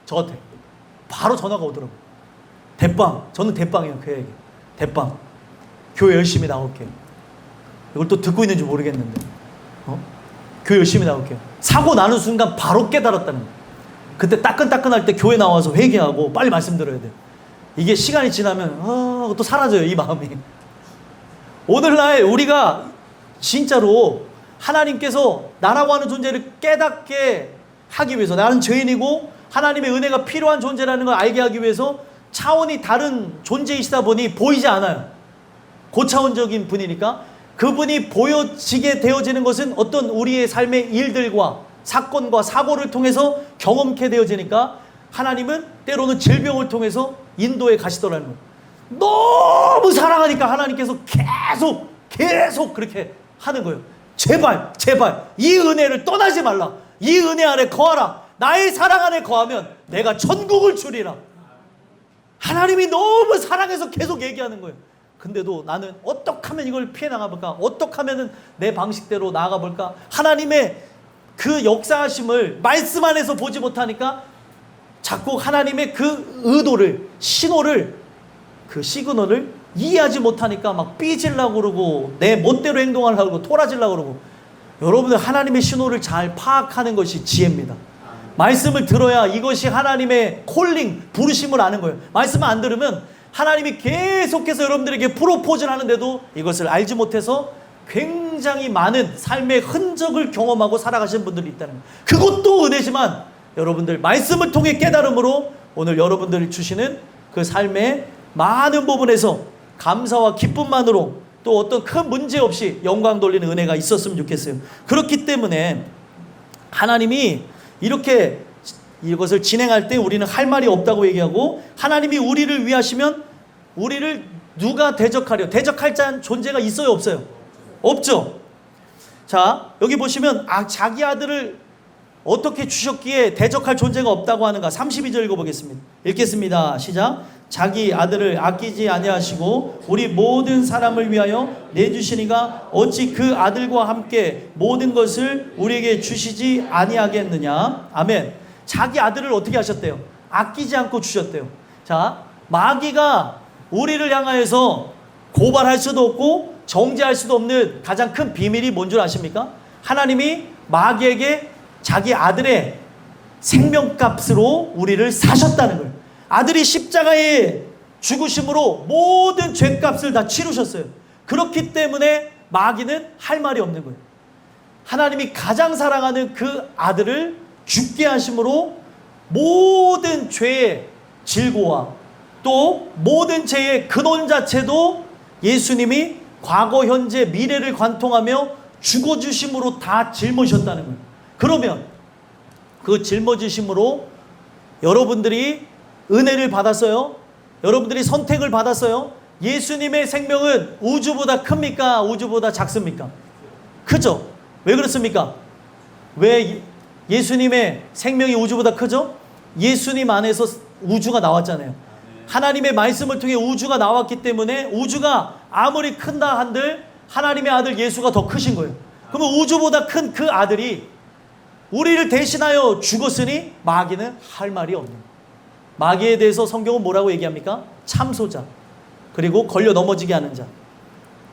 저한테 바로 전화가 오더라고요. 대빵, 저는 대빵이에요. 그 얘기. 대빵, 교회 열심히 나올게요. 이걸 또 듣고 있는지 모르겠는데, 교회 열심히 나올게요. 사고 나는 순간 바로 깨달았다는 거예요. 그때 따끈따끈할 때 교회 나와서 회개하고 빨리 말씀드려야 돼요. 이게 시간이 지나면 또 사라져요, 이 마음이. 오늘날 우리가 진짜로 하나님께서 나라고 하는 존재를 깨닫게 하기 위해서, 나는 죄인이고 하나님의 은혜가 필요한 존재라는 걸 알게 하기 위해서 차원이 다른 존재이시다 보니 보이지 않아요. 고차원적인 분이니까 그분이 보여지게 되어지는 것은 어떤 우리의 삶의 일들과 사건과 사고를 통해서 경험케 되어지니까 하나님은 때로는 질병을 통해서 인도에 가시더라는 거예요. 너무 사랑하니까 하나님께서 계속 그렇게 하는 거예요. 제발 이 은혜를 떠나지 말라. 이 은혜 안에 거하라. 나의 사랑 안에 거하면 내가 천국을 주리라. 하나님이 너무 사랑해서 계속 얘기하는 거예요. 근데도 나는 어떻게 하면 이걸 피해 나가볼까? 어떻게 하면 내 방식대로 나아가볼까? 하나님의 그 역사하심을 말씀 안에서 보지 못하니까 자꾸 하나님의 그 의도를, 신호를, 그 시그널을 이해하지 못하니까 막 삐지려고 그러고 내 멋대로 행동하려고 그러고 토라지려고 그러고. 여러분들, 하나님의 신호를 잘 파악하는 것이 지혜입니다. 말씀을 들어야 이것이 하나님의 콜링, 부르심을 아는 거예요. 말씀을 안 들으면 하나님이 계속해서 여러분들에게 프로포즈를 하는데도 이것을 알지 못해서 굉장히 많은 삶의 흔적을 경험하고 살아가시는 분들이 있다는 거예요. 그것도 은혜지만 여러분들 말씀을 통해 깨달음으로 오늘 여러분들이 주시는 그 삶의 많은 부분에서 감사와 기쁨만으로 또 어떤 큰 문제 없이 영광 돌리는 은혜가 있었으면 좋겠어요. 그렇기 때문에 하나님이 이렇게 이것을 진행할 때 우리는 할 말이 없다고 얘기하고, 하나님이 우리를 위하시면 우리를 누가 대적하려? 대적할 존재가 있어요, 없어요? 없죠. 자, 여기 보시면 자기 아들을 어떻게 주셨기에 대적할 존재가 없다고 하는가? 32절 읽어보겠습니다. 읽겠습니다. 시작. 자기 아들을 아끼지 아니하시고 우리 모든 사람을 위하여 내주시니가 어찌 그 아들과 함께 모든 것을 우리에게 주시지 아니하겠느냐. 아멘. 자기 아들을 어떻게 하셨대요? 아끼지 않고 주셨대요. 자, 마귀가 우리를 향하여서 고발할 수도 없고 정죄할 수도 없는 가장 큰 비밀이 뭔 줄 아십니까? 하나님이 마귀에게 자기 아들의 생명값으로 우리를 사셨다는 거예요. 아들이 십자가에 죽으심으로 모든 죄값을 다 치르셨어요. 그렇기 때문에 마귀는 할 말이 없는 거예요. 하나님이 가장 사랑하는 그 아들을 죽게 하심으로 모든 죄의 질고와 또 모든 죄의 근원 자체도 예수님이 과거, 현재, 미래를 관통하며 죽어주심으로 다 짊어지셨다는 거예요. 그러면 그 짊어지심으로 여러분들이 은혜를 받았어요? 여러분들이 선택을 받았어요? 예수님의 생명은 우주보다 큽니까? 우주보다 작습니까? 크죠? 왜 그렇습니까? 왜 예수님의 생명이 우주보다 크죠? 예수님 안에서 우주가 나왔잖아요. 하나님의 말씀을 통해 우주가 나왔기 때문에 우주가 아무리 큰다 한들 하나님의 아들 예수가 더 크신 거예요. 그러면 우주보다 큰 그 아들이 우리를 대신하여 죽었으니 마귀는 할 말이 없는 거예요. 마귀에 대해서 성경은 뭐라고 얘기합니까? 참소자, 그리고 걸려 넘어지게 하는 자,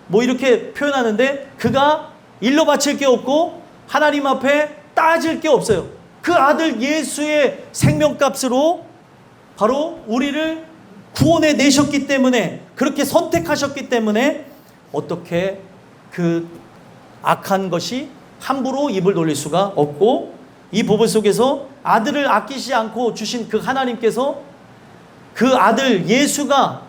뭐 이렇게 표현하는데 그가 일러 바칠 게 없고 하나님 앞에 따질 게 없어요. 그 아들 예수의 생명값으로 바로 우리를 구원해 내셨기 때문에, 그렇게 선택하셨기 때문에 어떻게 그 악한 것이 함부로 입을 돌릴 수가 없고, 이 부분 속에서 아들을 아끼지 않고 주신 그 하나님께서 그 아들 예수가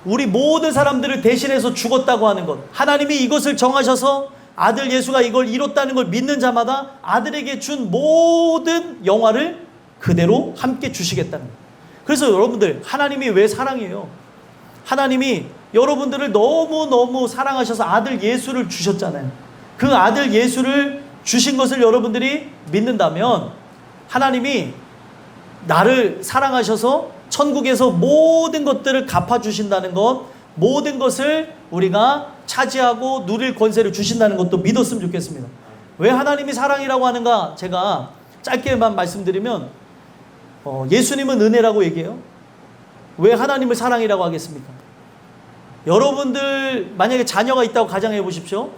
우리 모든 사람들을 대신해서 죽었다고 하는 것, 하나님이 이것을 정하셔서 아들 예수가 이걸 이뤘다는 걸 믿는 자마다 아들에게 준 모든 영화를 그대로 함께 주시겠다는 거예요. 그래서 여러분들, 하나님이 왜 사랑이에요? 하나님이 여러분들을 너무너무 사랑하셔서 아들 예수를 주셨잖아요. 그 아들 예수를 주신 것을 여러분들이 믿는다면 하나님이 나를 사랑하셔서 천국에서 모든 것들을 갚아주신다는 것, 모든 것을 우리가 차지하고 누릴 권세를 주신다는 것도 믿었으면 좋겠습니다. 왜 하나님이 사랑이라고 하는가? 제가 짧게만 말씀드리면 예수님은 은혜라고 얘기해요. 왜 하나님을 사랑이라고 하겠습니까? 여러분들 만약에 자녀가 있다고 가정해 보십시오.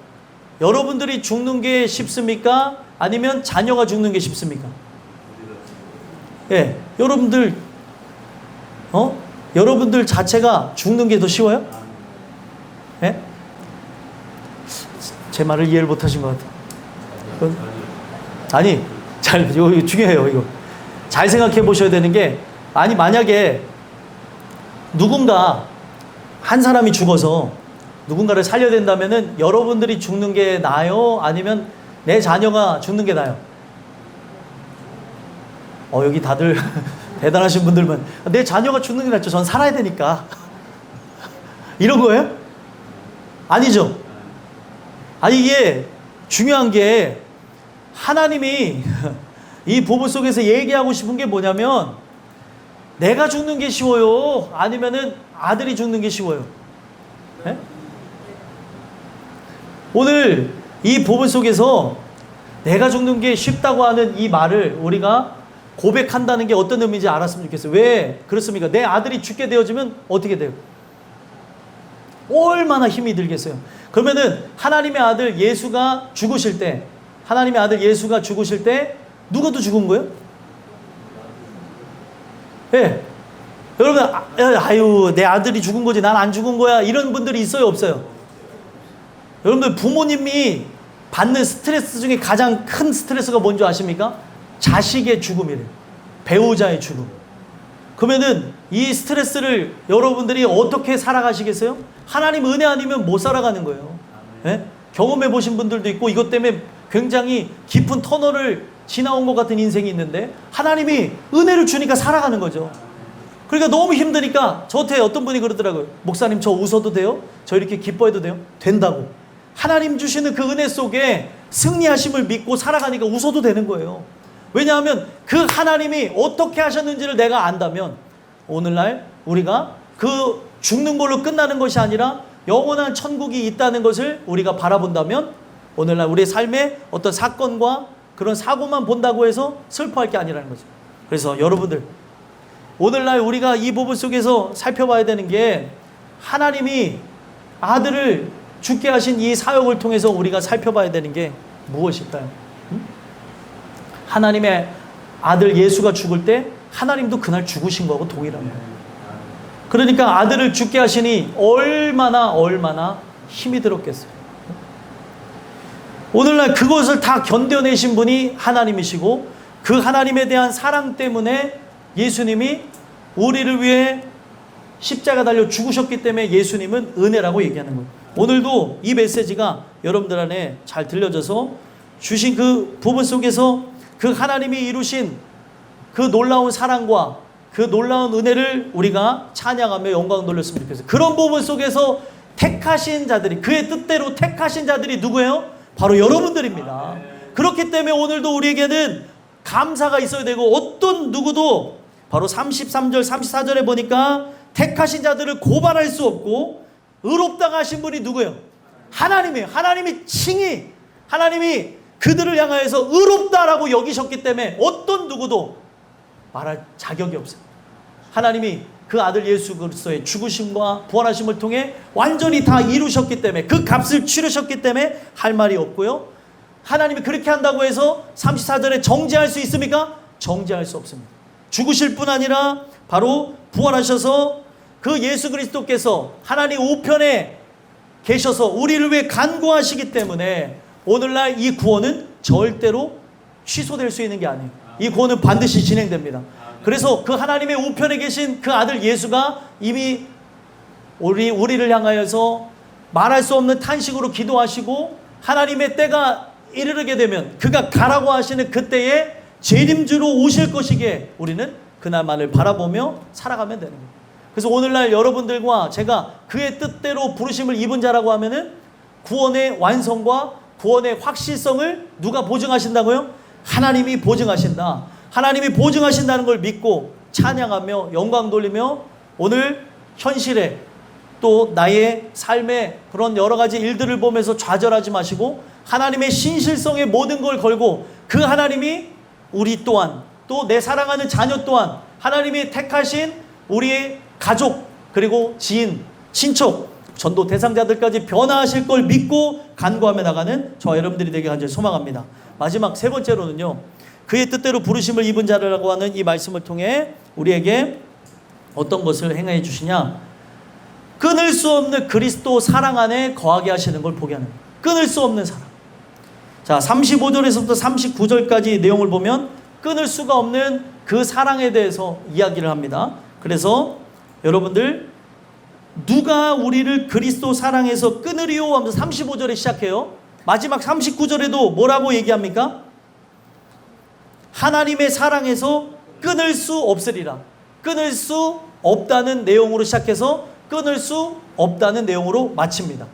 여러분들이 죽는 게 쉽습니까? 아니면 자녀가 죽는 게 쉽습니까? 예, 여러분들 여러분들 자체가 죽는 게 더 쉬워요? 예? 제 말을 이해를 못하신 것 같아요. 아니, 이거 중요해요. 이거 잘 생각해 보셔야 되는 게, 아니 만약에 누군가 한 사람이 죽어서 누군가를 살려야 된다면은 여러분들이 죽는 게 나아요? 아니면 내 자녀가 죽는 게 나아요? 여기 다들 대단하신 분들만 내 자녀가 죽는 게 낫죠. 전 살아야 되니까. 이런 거예요? 아니죠. 아니, 이게 중요한 게 하나님이 이 부분 속에서 얘기하고 싶은 게 뭐냐면, 내가 죽는 게 쉬워요? 아니면은 아들이 죽는 게 쉬워요? 네? 오늘 이 부분 속에서 내가 죽는 게 쉽다고 하는 이 말을 우리가 고백한다는 게 어떤 의미인지 알았으면 좋겠어요. 왜 그렇습니까? 내 아들이 죽게 되어지면 어떻게 돼요? 얼마나 힘이 들겠어요. 그러면은 하나님의 아들 예수가 죽으실 때, 하나님의 아들 예수가 죽으실 때 누가 더 죽은 거예요? 예. 네. 여러분, 아유, 내 아들이 죽은 거지 난 안 죽은 거야, 이런 분들이 있어요, 없어요? 여러분들, 부모님이 받는 스트레스 중에 가장 큰 스트레스가 뭔지 아십니까? 자식의 죽음이래요. 배우자의 죽음. 그러면은 이 스트레스를 여러분들이 어떻게 살아가시겠어요? 하나님 은혜 아니면 못 살아가는 거예요. 네? 경험해 보신 분들도 있고, 이것 때문에 굉장히 깊은 터널을 지나온 것 같은 인생이 있는데, 하나님이 은혜를 주니까 살아가는 거죠. 그러니까 너무 힘드니까, 저한테 어떤 분이 그러더라고요. 목사님, 저 웃어도 돼요? 저 이렇게 기뻐해도 돼요? 된다고. 하나님 주시는 그 은혜 속에 승리하심을 믿고 살아가니까 웃어도 되는 거예요. 왜냐하면 그 하나님이 어떻게 하셨는지를 내가 안다면, 오늘날 우리가 그 죽는 걸로 끝나는 것이 아니라 영원한 천국이 있다는 것을 우리가 바라본다면, 오늘날 우리의 삶에 어떤 사건과 그런 사고만 본다고 해서 슬퍼할 게 아니라는 거죠. 그래서 여러분들, 오늘날 우리가 이 부분 속에서 살펴봐야 되는 게, 하나님이 아들을 죽게 하신 이 사역을 통해서 우리가 살펴봐야 되는 게 무엇일까요? 하나님의 아들 예수가 죽을 때 하나님도 그날 죽으신 거하고 동일한 거예요. 그러니까 아들을 죽게 하시니 얼마나 힘이 들었겠어요. 오늘날 그것을 다 견뎌내신 분이 하나님이시고, 그 하나님에 대한 사랑 때문에 예수님이 우리를 위해 십자가 달려 죽으셨기 때문에 예수님은 은혜라고 얘기하는 거예요. 오늘도 이 메시지가 여러분들 안에 잘 들려져서 주신 그 부분 속에서 그 하나님이 이루신 그 놀라운 사랑과 그 놀라운 은혜를 우리가 찬양하며 영광 돌렸으면 좋겠어요. 그런 부분 속에서 택하신 자들이, 그의 뜻대로 택하신 자들이 누구예요? 바로 여러분들입니다. 그렇기 때문에 오늘도 우리에게는 감사가 있어야 되고, 어떤 누구도 바로 33절 34절에 보니까 택하신 자들을 고발할 수 없고 의롭다고 하신 분이 누구예요? 하나님이에요. 하나님이 칭히, 하나님이 그들을 향하여서 의롭다라고 여기셨기 때문에 어떤 누구도 말할 자격이 없어요. 하나님이 그 아들 예수 그리스도의 죽으심과 부활하심을 통해 완전히 다 이루셨기 때문에, 그 값을 치르셨기 때문에 할 말이 없고요. 하나님이 그렇게 한다고 해서 34절에 정죄할 수 있습니까? 정죄할 수 없습니다. 죽으실 뿐 아니라 바로 부활하셔서 그 예수 그리스도께서 하나님 우편에 계셔서 우리를 위해 간구하시기 때문에 오늘날 이 구원은 절대로 취소될 수 있는 게 아니에요. 이 구원은 반드시 진행됩니다. 그래서 그 하나님의 우편에 계신 그 아들 예수가 이미 우리를 향하여서 말할 수 없는 탄식으로 기도하시고, 하나님의 때가 이르게 되면 그가 가라고 하시는 그때에 재림주로 오실 것이기에 우리는 그날만을 바라보며 살아가면 되는 거예요. 그래서 오늘날 여러분들과 제가 그의 뜻대로 부르심을 입은 자라고 하면은 구원의 완성과 구원의 확실성을 누가 보증하신다고요? 하나님이 보증하신다. 하나님이 보증하신다는 걸 믿고 찬양하며 영광 돌리며, 오늘 현실에 또 나의 삶의 그런 여러 가지 일들을 보면서 좌절하지 마시고, 하나님의 신실성에 모든 걸 걸고, 그 하나님이 우리 또한, 또 내 사랑하는 자녀 또한 하나님이 택하신 우리의 가족, 그리고 지인, 친척, 전도 대상자들까지 변화하실 걸 믿고 간구하며 나가는 저와 여러분들이 되게 간절히 소망합니다. 마지막 세 번째로는요, 그의 뜻대로 부르심을 입은 자라고 하는 이 말씀을 통해 우리에게 어떤 것을 행해 주시냐? 끊을 수 없는 그리스도 사랑 안에 거하게 하시는 걸 보게 하는 거예요. 끊을 수 없는 사랑. 자, 35절에서부터 39절까지 내용을 보면 끊을 수가 없는 그 사랑에 대해서 이야기를 합니다. 그래서 여러분들, 누가 우리를 그리스도 사랑에서 끊으리요 하면서 35절에 시작해요. 마지막 39절에도 뭐라고 얘기합니까? 하나님의 사랑에서 끊을 수 없으리라. 끊을 수 없다는 내용으로 시작해서 끊을 수 없다는 내용으로 마칩니다.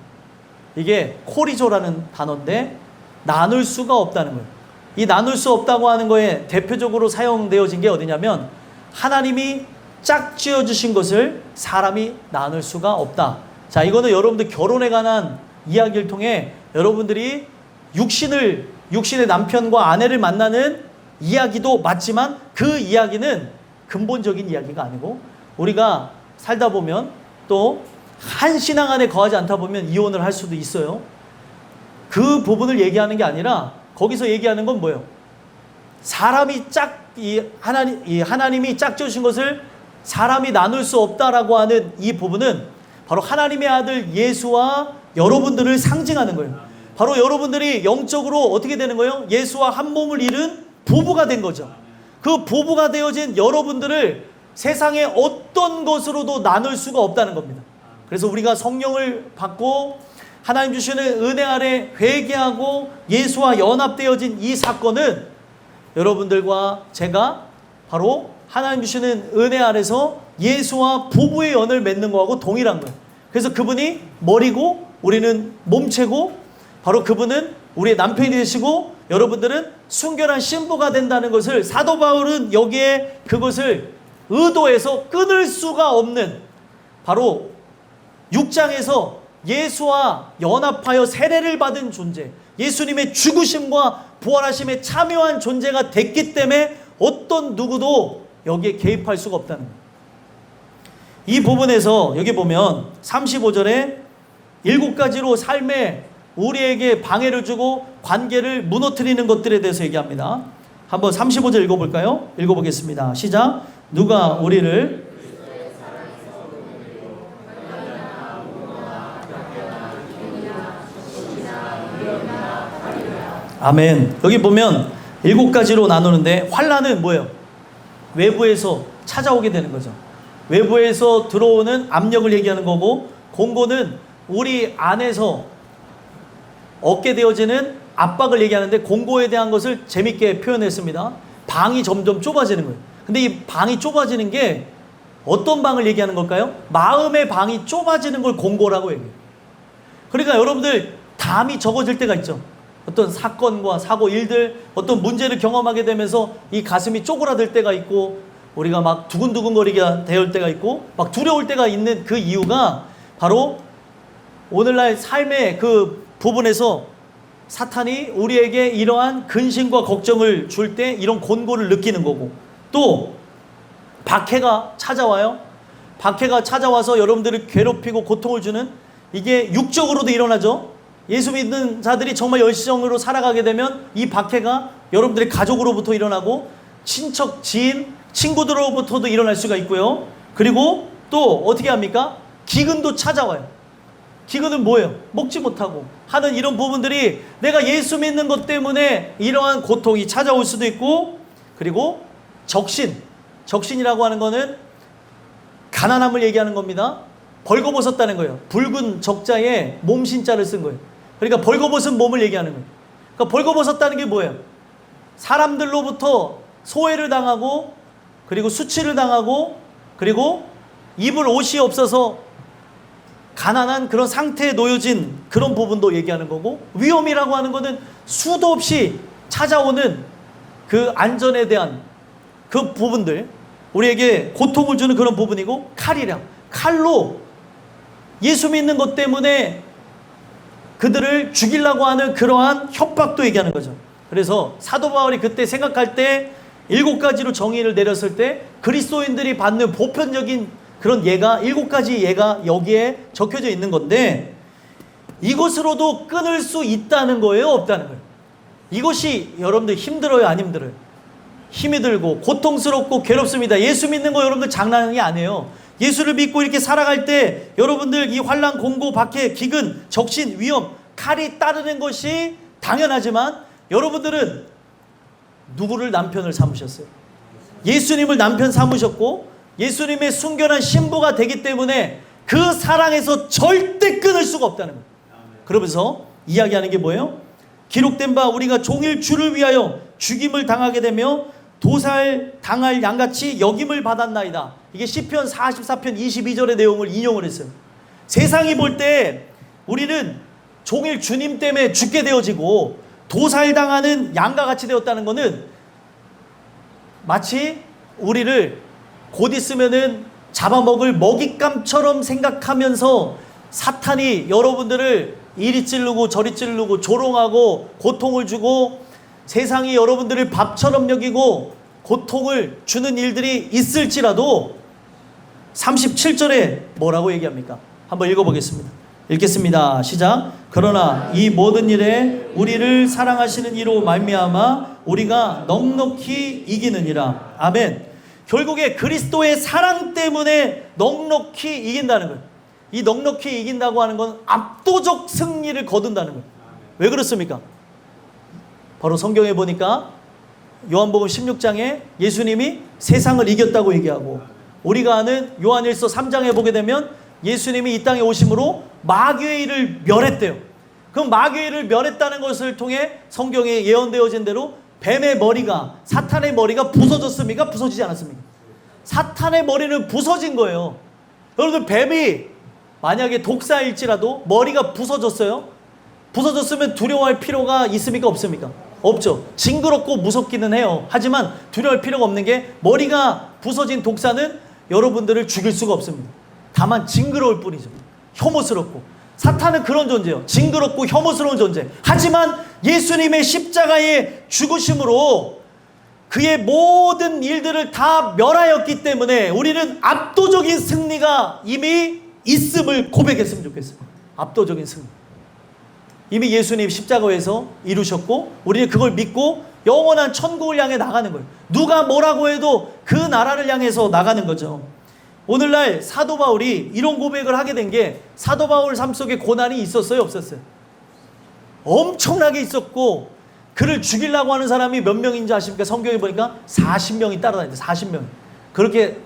이게 코리조라는 단어인데 나눌 수가 없다는 거예요. 이 나눌 수 없다고 하는 거에 대표적으로 사용되어진 게 어디냐면 하나님이 짝지어 주신 것을 사람이 나눌 수가 없다. 자, 이거는 여러분들 결혼에 관한 이야기를 통해 여러분들이 육신의 남편과 아내를 만나는 이야기도 맞지만 그 이야기는 근본적인 이야기가 아니고 우리가 살다 보면 또 한 신앙 안에 거하지 않다 보면 이혼을 할 수도 있어요. 그 부분을 얘기하는 게 아니라 거기서 얘기하는 건 뭐예요? 사람이 하나님이 짝지어 주신 것을 사람이 나눌 수 없다라고 하는 이 부분은 바로 하나님의 아들 예수와 여러분들을 상징하는 거예요. 바로 여러분들이 영적으로 어떻게 되는 거예요? 예수와 한 몸을 이룬 부부가 된 거죠. 그 부부가 되어진 여러분들을 세상의 어떤 것으로도 나눌 수가 없다는 겁니다. 그래서 우리가 성령을 받고 하나님 주시는 은혜 아래 회개하고 예수와 연합되어진 이 사건은 여러분들과 제가 바로 하나님 주시는 은혜 아래서 예수와 부부의 연을 맺는 거하고 동일한 거예요. 그래서 그분이 머리고 우리는 몸체고 바로 그분은 우리의 남편이 되시고 여러분들은 순결한 신부가 된다는 것을 사도 바울은 여기에 그것을 의도해서 끊을 수가 없는 바로 6장에서 예수와 연합하여 세례를 받은 존재, 예수님의 죽으심과 부활하심에 참여한 존재가 됐기 때문에 어떤 누구도 여기에 개입할 수가 없다는 거예요. 이 부분에서 여기 보면 35절에 7가지로 삶에 우리에게 방해를 주고 관계를 무너뜨리는 것들에 대해서 얘기합니다. 한번 35절 읽어볼까요? 읽어보겠습니다. 시작. 누가 우리를 아멘. 여기 보면 7가지로 나누는데 환난은 뭐예요? 외부에서 찾아오게 되는 거죠. 외부에서 들어오는 압력을 얘기하는 거고, 공고는 우리 안에서 얻게 되어지는 압박을 얘기하는데 공고에 대한 것을 재밌게 표현했습니다. 방이 점점 좁아지는 거예요. 근데 이 방이 좁아지는 게 어떤 방을 얘기하는 걸까요? 마음의 방이 좁아지는 걸 공고라고 얘기해요. 그러니까 여러분들 담이 적어질 때가 있죠. 어떤 사건과 사고, 일들, 어떤 문제를 경험하게 되면서 이 가슴이 쪼그라들 때가 있고 우리가 막 두근두근거리게 될 때가 있고 막 두려울 때가 있는 그 이유가 바로 오늘날 삶의 그 부분에서 사탄이 우리에게 이러한 근심과 걱정을 줄 때 이런 곤고를 느끼는 거고, 또 박해가 찾아와요. 박해가 찾아와서 여러분들을 괴롭히고 고통을 주는, 이게 육적으로도 일어나죠. 예수 믿는 자들이 정말 열심으로 살아가게 되면 이 박해가 여러분들의 가족으로부터 일어나고 친척, 지인, 친구들로부터도 일어날 수가 있고요. 그리고 또 어떻게 합니까? 기근도 찾아와요. 기근은 뭐예요? 먹지 못하고 하는 이런 부분들이 내가 예수 믿는 것 때문에 이러한 고통이 찾아올 수도 있고, 그리고 적신이라고 하는 거는 가난함을 얘기하는 겁니다. 벌거벗었다는 거예요. 붉은 적자에 몸신자를 쓴 거예요. 그러니까 벌거벗은 몸을 얘기하는 거예요. 그러니까 벌거벗었다는 게 뭐예요? 사람들로부터 소외를 당하고, 그리고 수치를 당하고, 그리고 입을 옷이 없어서 가난한 그런 상태에 놓여진 그런 부분도 얘기하는 거고, 위험이라고 하는 거는 수도 없이 찾아오는 그 안전에 대한 그 부분들, 우리에게 고통을 주는 그런 부분이고, 칼로 예수 믿는 것 때문에 그들을 죽이려고 하는 그러한 협박도 얘기하는 거죠. 그래서 사도 바울이 그때 생각할 때 7가지로 정의를 내렸을 때 그리스도인들이 받는 보편적인 그런 예가 7가지 예가 여기에 적혀져 있는 건데, 이것으로도 끊을 수 있다는 거예요, 없다는 거예요? 이것이 여러분들 힘들어요, 안 힘들어요? 힘이 들고 고통스럽고 괴롭습니다. 예수 믿는 거 여러분들 장난이 아니에요. 예수를 믿고 이렇게 살아갈 때 여러분들 이 환난, 공고, 박해, 기근, 적신, 위험 칼이 따르는 것이 당연하지만 여러분들은 누구를 남편을 삼으셨어요? 예수님을 남편 삼으셨고 예수님의 순결한 신부가 되기 때문에 그 사랑에서 절대 끊을 수가 없다는 거예요. 그러면서 이야기하는 게 뭐예요? 기록된 바 우리가 종일 주를 위하여 죽임을 당하게 되며 도살 당할 양같이 여김을 받았나이다. 이게 시편 44편 22절의 내용을 인용을 했어요. 세상이 볼 때 우리는 종일 주님 때문에 죽게 되어지고 도살당하는 양과 같이 되었다는 것은 마치 우리를 곧 있으면은 잡아먹을 먹잇감처럼 생각하면서 사탄이 여러분들을 이리 찌르고 저리 찌르고 조롱하고 고통을 주고 세상이 여러분들을 밥처럼 여기고 고통을 주는 일들이 있을지라도 37절에 뭐라고 얘기합니까? 한번 읽어보겠습니다. 읽겠습니다. 시작. 그러나 이 모든 일에 우리를 사랑하시는 이로 말미암아 우리가 넉넉히 이기느니라. 아멘. 결국에 그리스도의 사랑 때문에 넉넉히 이긴다는 거예요. 이 넉넉히 이긴다고 하는 건 압도적 승리를 거둔다는 거예요. 왜 그렇습니까? 바로 성경에 보니까 요한복음 16장에 예수님이 세상을 이겼다고 얘기하고 우리가 아는 요한일서 3장에 보게 되면 예수님이 이 땅에 오심으로 마귀의 일을 멸했대요. 그럼 마귀의 일을 멸했다는 것을 통해 성경에 예언되어진 대로 뱀의 머리가 사탄의 머리가 부서졌습니까? 부서지지 않았습니까? 사탄의 머리는 부서진 거예요. 여러분들 뱀이 만약에 독사일지라도 머리가 부서졌어요? 부서졌으면 두려워할 필요가 있습니까? 없습니까? 없죠. 징그럽고 무섭기는 해요. 하지만 두려워할 필요가 없는 게 머리가 부서진 독사는 여러분들을 죽일 수가 없습니다. 다만 징그러울 뿐이죠. 혐오스럽고. 사탄은 그런 존재예요. 징그럽고 혐오스러운 존재. 하지만 예수님의 십자가의 죽으심으로 그의 모든 일들을 다 멸하였기 때문에 우리는 압도적인 승리가 이미 있음을 고백했으면 좋겠어요. 압도적인 승리. 이미 예수님 십자가에서 이루셨고 우리는 그걸 믿고 영원한 천국을 향해 나가는 거예요. 누가 뭐라고 해도 그 나라를 향해서 나가는 거죠. 오늘날 사도 바울이 이런 고백을 하게 된 게 사도 바울 삶 속에 고난이 있었어요? 없었어요? 엄청나게 있었고 그를 죽이려고 하는 사람이 몇 명인지 아십니까? 성경에 보니까 40명이 따라다녔어요. 40명. 그렇게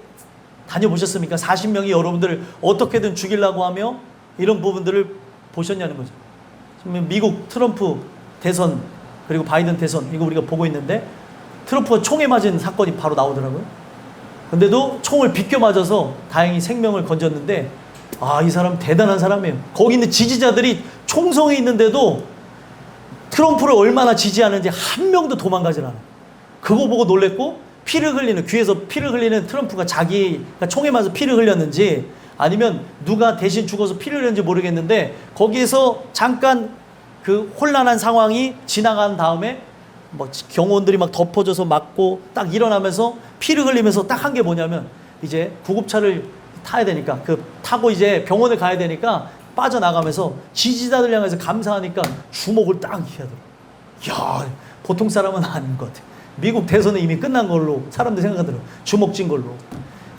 다녀보셨습니까? 40명이 여러분들을 어떻게든 죽이려고 하며 이런 부분들을 보셨냐는 거죠. 지금 미국 트럼프 대선 그리고 바이든 대선 이거 우리가 보고 있는데 트럼프가 총에 맞은 사건이 바로 나오더라고요. 근데도 총을 비껴 맞아서 다행히 생명을 건졌는데 이 사람 대단한 사람이에요. 거기 있는 지지자들이 총성이 있는데도 트럼프를 얼마나 지지하는지 한 명도 도망가질 않아요. 그거 보고 놀랬고 피를 흘리는 귀에서 피를 흘리는 트럼프가 자기가 총에 맞아서 피를 흘렸는지 아니면 누가 대신 죽어서 피를 흘렸는지 모르겠는데 거기에서 잠깐 그 혼란한 상황이 지나간 다음에 뭐 경호원들이 막 덮어져서 맞고 딱 일어나면서 피를 흘리면서 딱 한 게 뭐냐면 이제 구급차를 타야 되니까 그 타고 이제 병원을 가야 되니까 빠져나가면서 지지자들 향해서 감사하니까 주먹을 딱 이렇게 하더라고요. 이야, 보통 사람은 아닌 것 같아요. 미국 대선은 이미 끝난 걸로 사람들이 생각하더라고요. 주먹 쥔 걸로.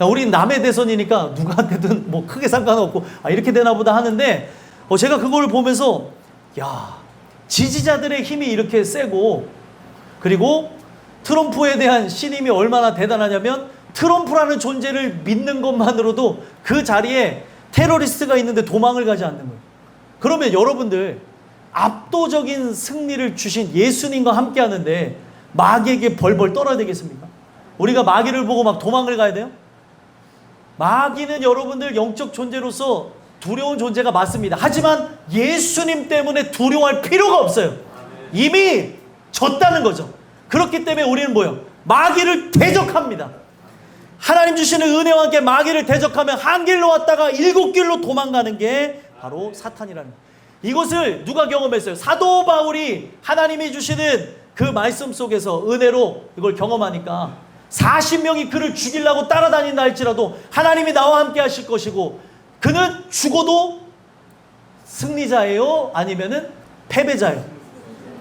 우리 남의 대선이니까 누구한테든 뭐 크게 상관없고 이렇게 되나 보다 하는데 제가 그걸 보면서 야, 지지자들의 힘이 이렇게 세고 그리고 트럼프에 대한 신임이 얼마나 대단하냐면 트럼프라는 존재를 믿는 것만으로도 그 자리에 테러리스트가 있는데 도망을 가지 않는 거예요. 그러면 여러분들 압도적인 승리를 주신 예수님과 함께 하는데 마귀에게 벌벌 떨어야 되겠습니까? 우리가 마귀를 보고 막 도망을 가야 돼요? 마귀는 여러분들 영적 존재로서 두려운 존재가 맞습니다. 하지만 예수님 때문에 두려워할 필요가 없어요. 이미 졌다는 거죠. 그렇기 때문에 우리는 뭐예요? 마귀를 대적합니다. 하나님 주시는 은혜와 함께 마귀를 대적하면 한 길로 왔다가 7길로 도망가는 게 바로 사탄이라는 거예요. 이것을 누가 경험했어요? 사도 바울이 하나님이 주시는 그 말씀 속에서 은혜로 이걸 경험하니까 40명이 그를 죽이려고 따라다닌다 할지라도 하나님이 나와 함께 하실 것이고 그는 죽어도 승리자예요? 아니면은 패배자예요?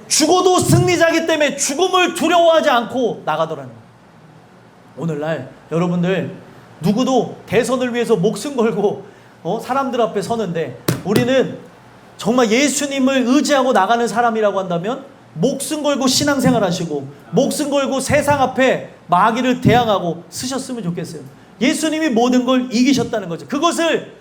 죽어도 승리자이기 때문에 죽음을 두려워하지 않고 나가더라는 거예요. 오늘날 여러분들 누구도 대선을 위해서 목숨 걸고 사람들 앞에 서는데 우리는 정말 예수님을 의지하고 나가는 사람이라고 한다면 목숨 걸고 신앙생활 하시고 목숨 걸고 세상 앞에 마귀를 대항하고 쓰셨으면 좋겠어요. 예수님이 모든 걸 이기셨다는 거죠. 그것을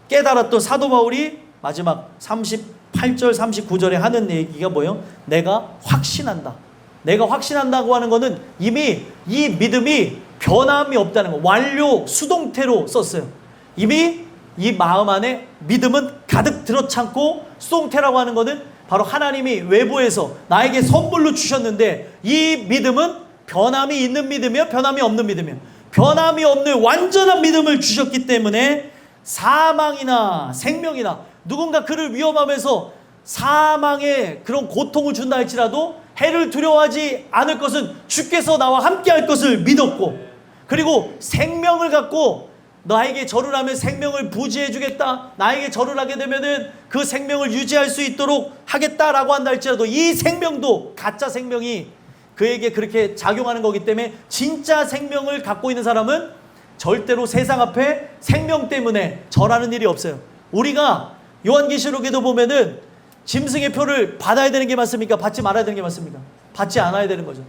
깨달았던 사도 바울이 마지막 38절 39절에 하는 얘기가 뭐예요? 내가 확신한다. 내가 확신한다고 하는 것은 이미 이 믿음이 변함이 없다는 거, 완료 수동태로 썼어요. 이미 이 마음 안에 믿음은 가득 들어찼고, 수동태라고 하는 것은 바로 하나님이 외부에서 나에게 선물로 주셨는데, 이 믿음은 변함이 있는 믿음이요, 변함이 없는 믿음이요. 변함이 없는 완전한 믿음을 주셨기 때문에 사망이나 생명이나 누군가 그를 위협하면서 사망의 그런 고통을 준다 할지라도 해를 두려워하지 않을 것은 주께서 나와 함께 할 것을 믿었고, 그리고 생명을 갖고 나에게 절을 하면 생명을 부지해 주겠다, 나에게 절을 하게 되면은 그 생명을 유지할 수 있도록 하겠다라고 한다 할지라도 이 생명도 가짜 생명이 그에게 그렇게 작용하는 거기 때문에 진짜 생명을 갖고 있는 사람은 절대로 세상 앞에 생명 때문에 절하는 일이 없어요. 우리가 요한계시록에도 보면은 짐승의 표를 받아야 되는 게 맞습니까? 받지 말아야 되는 게 맞습니까? 받지 않아야 되는 거죠.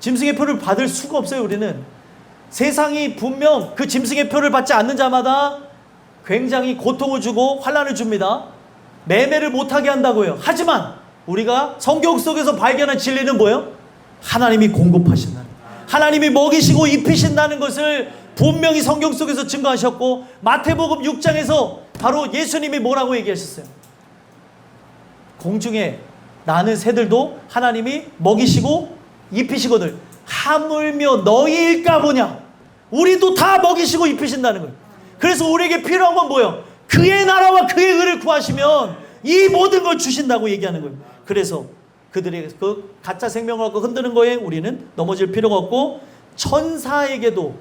짐승의 표를 받을 수가 없어요. 우리는 세상이 분명 그 짐승의 표를 받지 않는 자마다 굉장히 고통을 주고 환난을 줍니다. 매매를 못하게 한다고요. 하지만 우리가 성경 속에서 발견한 진리는 뭐예요? 하나님이 공급하신다는, 하나님이 먹이시고 입히신다는 것을 분명히 성경 속에서 증거하셨고, 마태복음 6장에서 바로 예수님이 뭐라고 얘기하셨어요? 공중에 나는 새들도 하나님이 먹이시고 입히시거늘 하물며 너희일까 보냐. 우리도 다 먹이시고 입히신다는 거예요. 그래서 우리에게 필요한 건 뭐예요? 그의 나라와 그의 의를 구하시면 이 모든 걸 주신다고 얘기하는 거예요. 그래서 그들의 그 가짜 생명을 갖고 흔드는 거에 우리는 넘어질 필요가 없고, 천사에게도,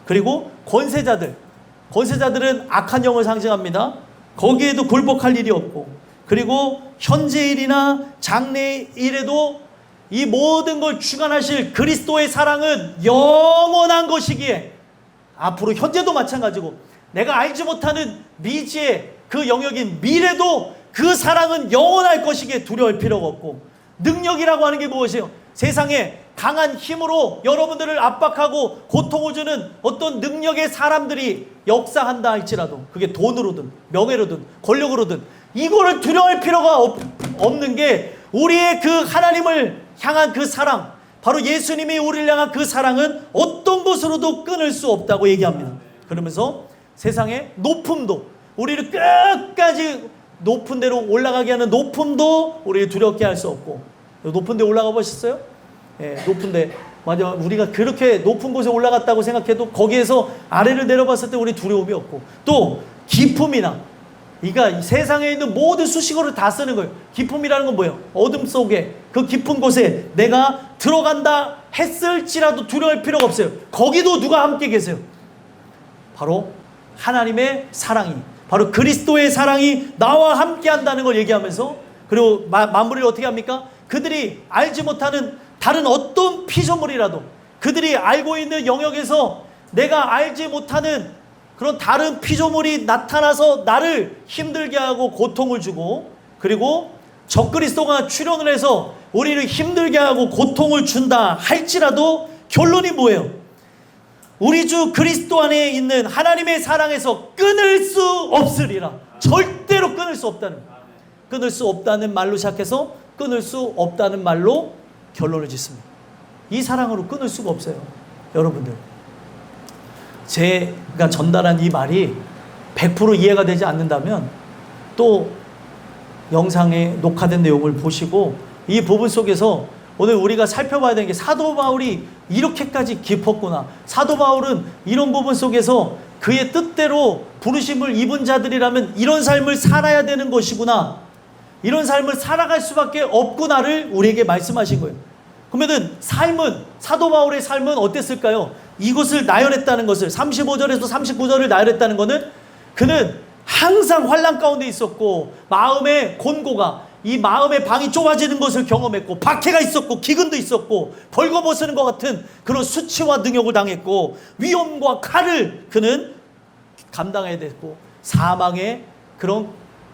그리고 권세자들은 악한 영을 상징합니다. 거기에도 굴복할 일이 없고, 그리고 현재일이나 장래일에도 이 모든 걸 주관하실 그리스도의 사랑은 영원한 것이기에, 앞으로 현재도 마찬가지고 내가 알지 못하는 미지의 그 영역인 미래도 그 사랑은 영원할 것이기에 두려울 필요가 없고, 능력이라고 하는 게 무엇이에요? 세상에 강한 힘으로 여러분들을 압박하고 고통을 주는 어떤 능력의 사람들이 역사한다 할지라도, 그게 돈으로든 명예로든 권력으로든, 이거를 두려워할 필요가 없는 게 우리의 그 하나님을 향한 그 사랑, 바로 예수님이 우리를 향한 그 사랑은 어떤 것으로도 끊을 수 없다고 얘기합니다. 그러면서 세상의 높음도, 우리를 끝까지 높은 데로 올라가게 하는 높음도 우리를 두렵게 할 수 없고, 높은 데 올라가 보셨어요? 예, 높은 데, 맞아, 우리가 그렇게 높은 곳에 올라갔다고 생각해도 거기에서 아래를 내려봤을 때 우리 두려움이 없고, 또 기품이나, 그러니까 세상에 있는 모든 수식어를 다 쓰는 거예요. 기품이라는 건 뭐예요? 어둠 속에 그 깊은 곳에 내가 들어간다 했을지라도 두려울 필요가 없어요. 거기도 누가 함께 계세요? 바로 하나님의 사랑이, 바로 그리스도의 사랑이 나와 함께 한다는 걸 얘기하면서, 그리고 마무리를 어떻게 합니까? 그들이 알지 못하는 다른 어떤 피조물이라도, 그들이 알고 있는 영역에서 내가 알지 못하는 그런 다른 피조물이 나타나서 나를 힘들게 하고 고통을 주고, 그리고 적그리스도가 출현을 해서 우리를 힘들게 하고 고통을 준다 할지라도 결론이 뭐예요? 우리 주 그리스도 안에 있는 하나님의 사랑에서 끊을 수 없으리라. 절대로 끊을 수 없다는, 끊을 수 없다는 말로 시작해서 끊을 수 없다는 말로 결론을 짓습니다. 이 사랑으로 끊을 수가 없어요. 여러분들, 제가 전달한 이 말이 100% 이해가 되지 않는다면 또 영상에 녹화된 내용을 보시고 이 부분 속에서 오늘 우리가 살펴봐야 되는 게, 사도 바울이 이렇게까지 깊었구나, 사도 바울은 이런 부분 속에서 그의 뜻대로 부르심을 입은 자들이라면 이런 삶을 살아야 되는 것이구나, 이런 삶을 살아갈 수밖에 없구나를 우리에게 말씀하신 거예요. 그러면은 삶은, 사도 바울의 삶은 어땠을까요? 이것을 나열했다는 것을, 35절에서 39절을 나열했다는 것은 그는 항상 환난 가운데 있었고, 마음의 곤고가, 이 마음의 방이 좁아지는 것을 경험했고, 박해가 있었고, 기근도 있었고, 벌거벗는 것 같은 그런 수치와 능욕을 당했고, 위험과 칼을 그는 감당해야 됐고, 사망의 그런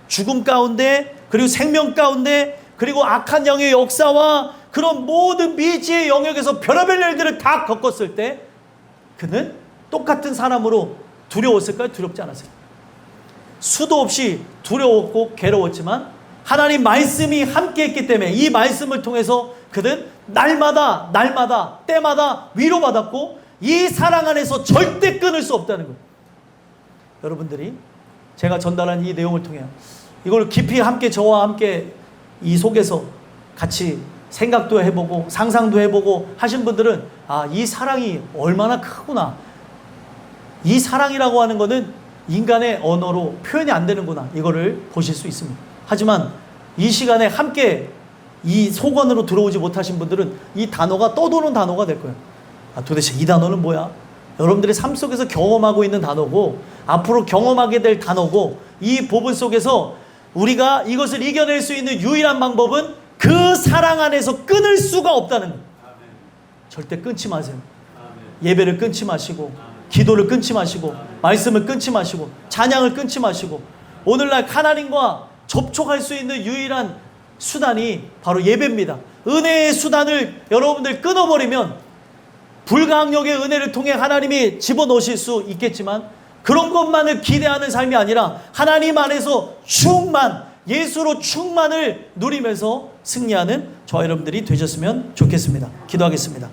죽음 가운데, 그리고 생명 가운데, 그리고 악한 영의 역사와 그런 모든 미지의 영역에서 별의별 일들을 다 겪었을 때 그는 똑같은 사람으로 두려웠을까요? 두렵지 않았어요. 수도 없이 두려웠고 괴로웠지만 하나님 말씀이 함께했기 때문에 이 말씀을 통해서 그는 날마다 때마다 위로받았고 이 사랑 안에서 절대 끊을 수 없다는 거예요. 여러분들이 제가 전달한 이 내용을 통해 이걸 깊이 함께 저와 함께 이 속에서 같이 생각도 해보고 상상도 해보고 하신 분들은 이 사랑이 얼마나 크구나. 이 사랑이라고 하는 거는 인간의 언어로 표현이 안 되는구나. 이거를 보실 수 있습니다. 하지만 이 시간에 함께 이 속언으로 들어오지 못하신 분들은 이 단어가 떠도는 단어가 될 거예요. 도대체 이 단어는 뭐야? 여러분들의 삶 속에서 경험하고 있는 단어고 앞으로 경험하게 될 단어고 이 부분 속에서 우리가 이것을 이겨낼 수 있는 유일한 방법은 그 사랑 안에서 끊을 수가 없다는 거예요. 절대 끊지 마세요. 예배를 끊지 마시고 기도를 끊지 마시고 말씀을 끊지 마시고 찬양을 끊지 마시고 오늘날 하나님과 접촉할 수 있는 유일한 수단이 바로 예배입니다. 은혜의 수단을 여러분들 끊어버리면 불가항력의 은혜를 통해 하나님이 집어넣으실 수 있겠지만 그런 것만을 기대하는 삶이 아니라 하나님 안에서 충만, 예수로 충만을 누리면서 승리하는 저와 여러분들이 되셨으면 좋겠습니다. 기도하겠습니다.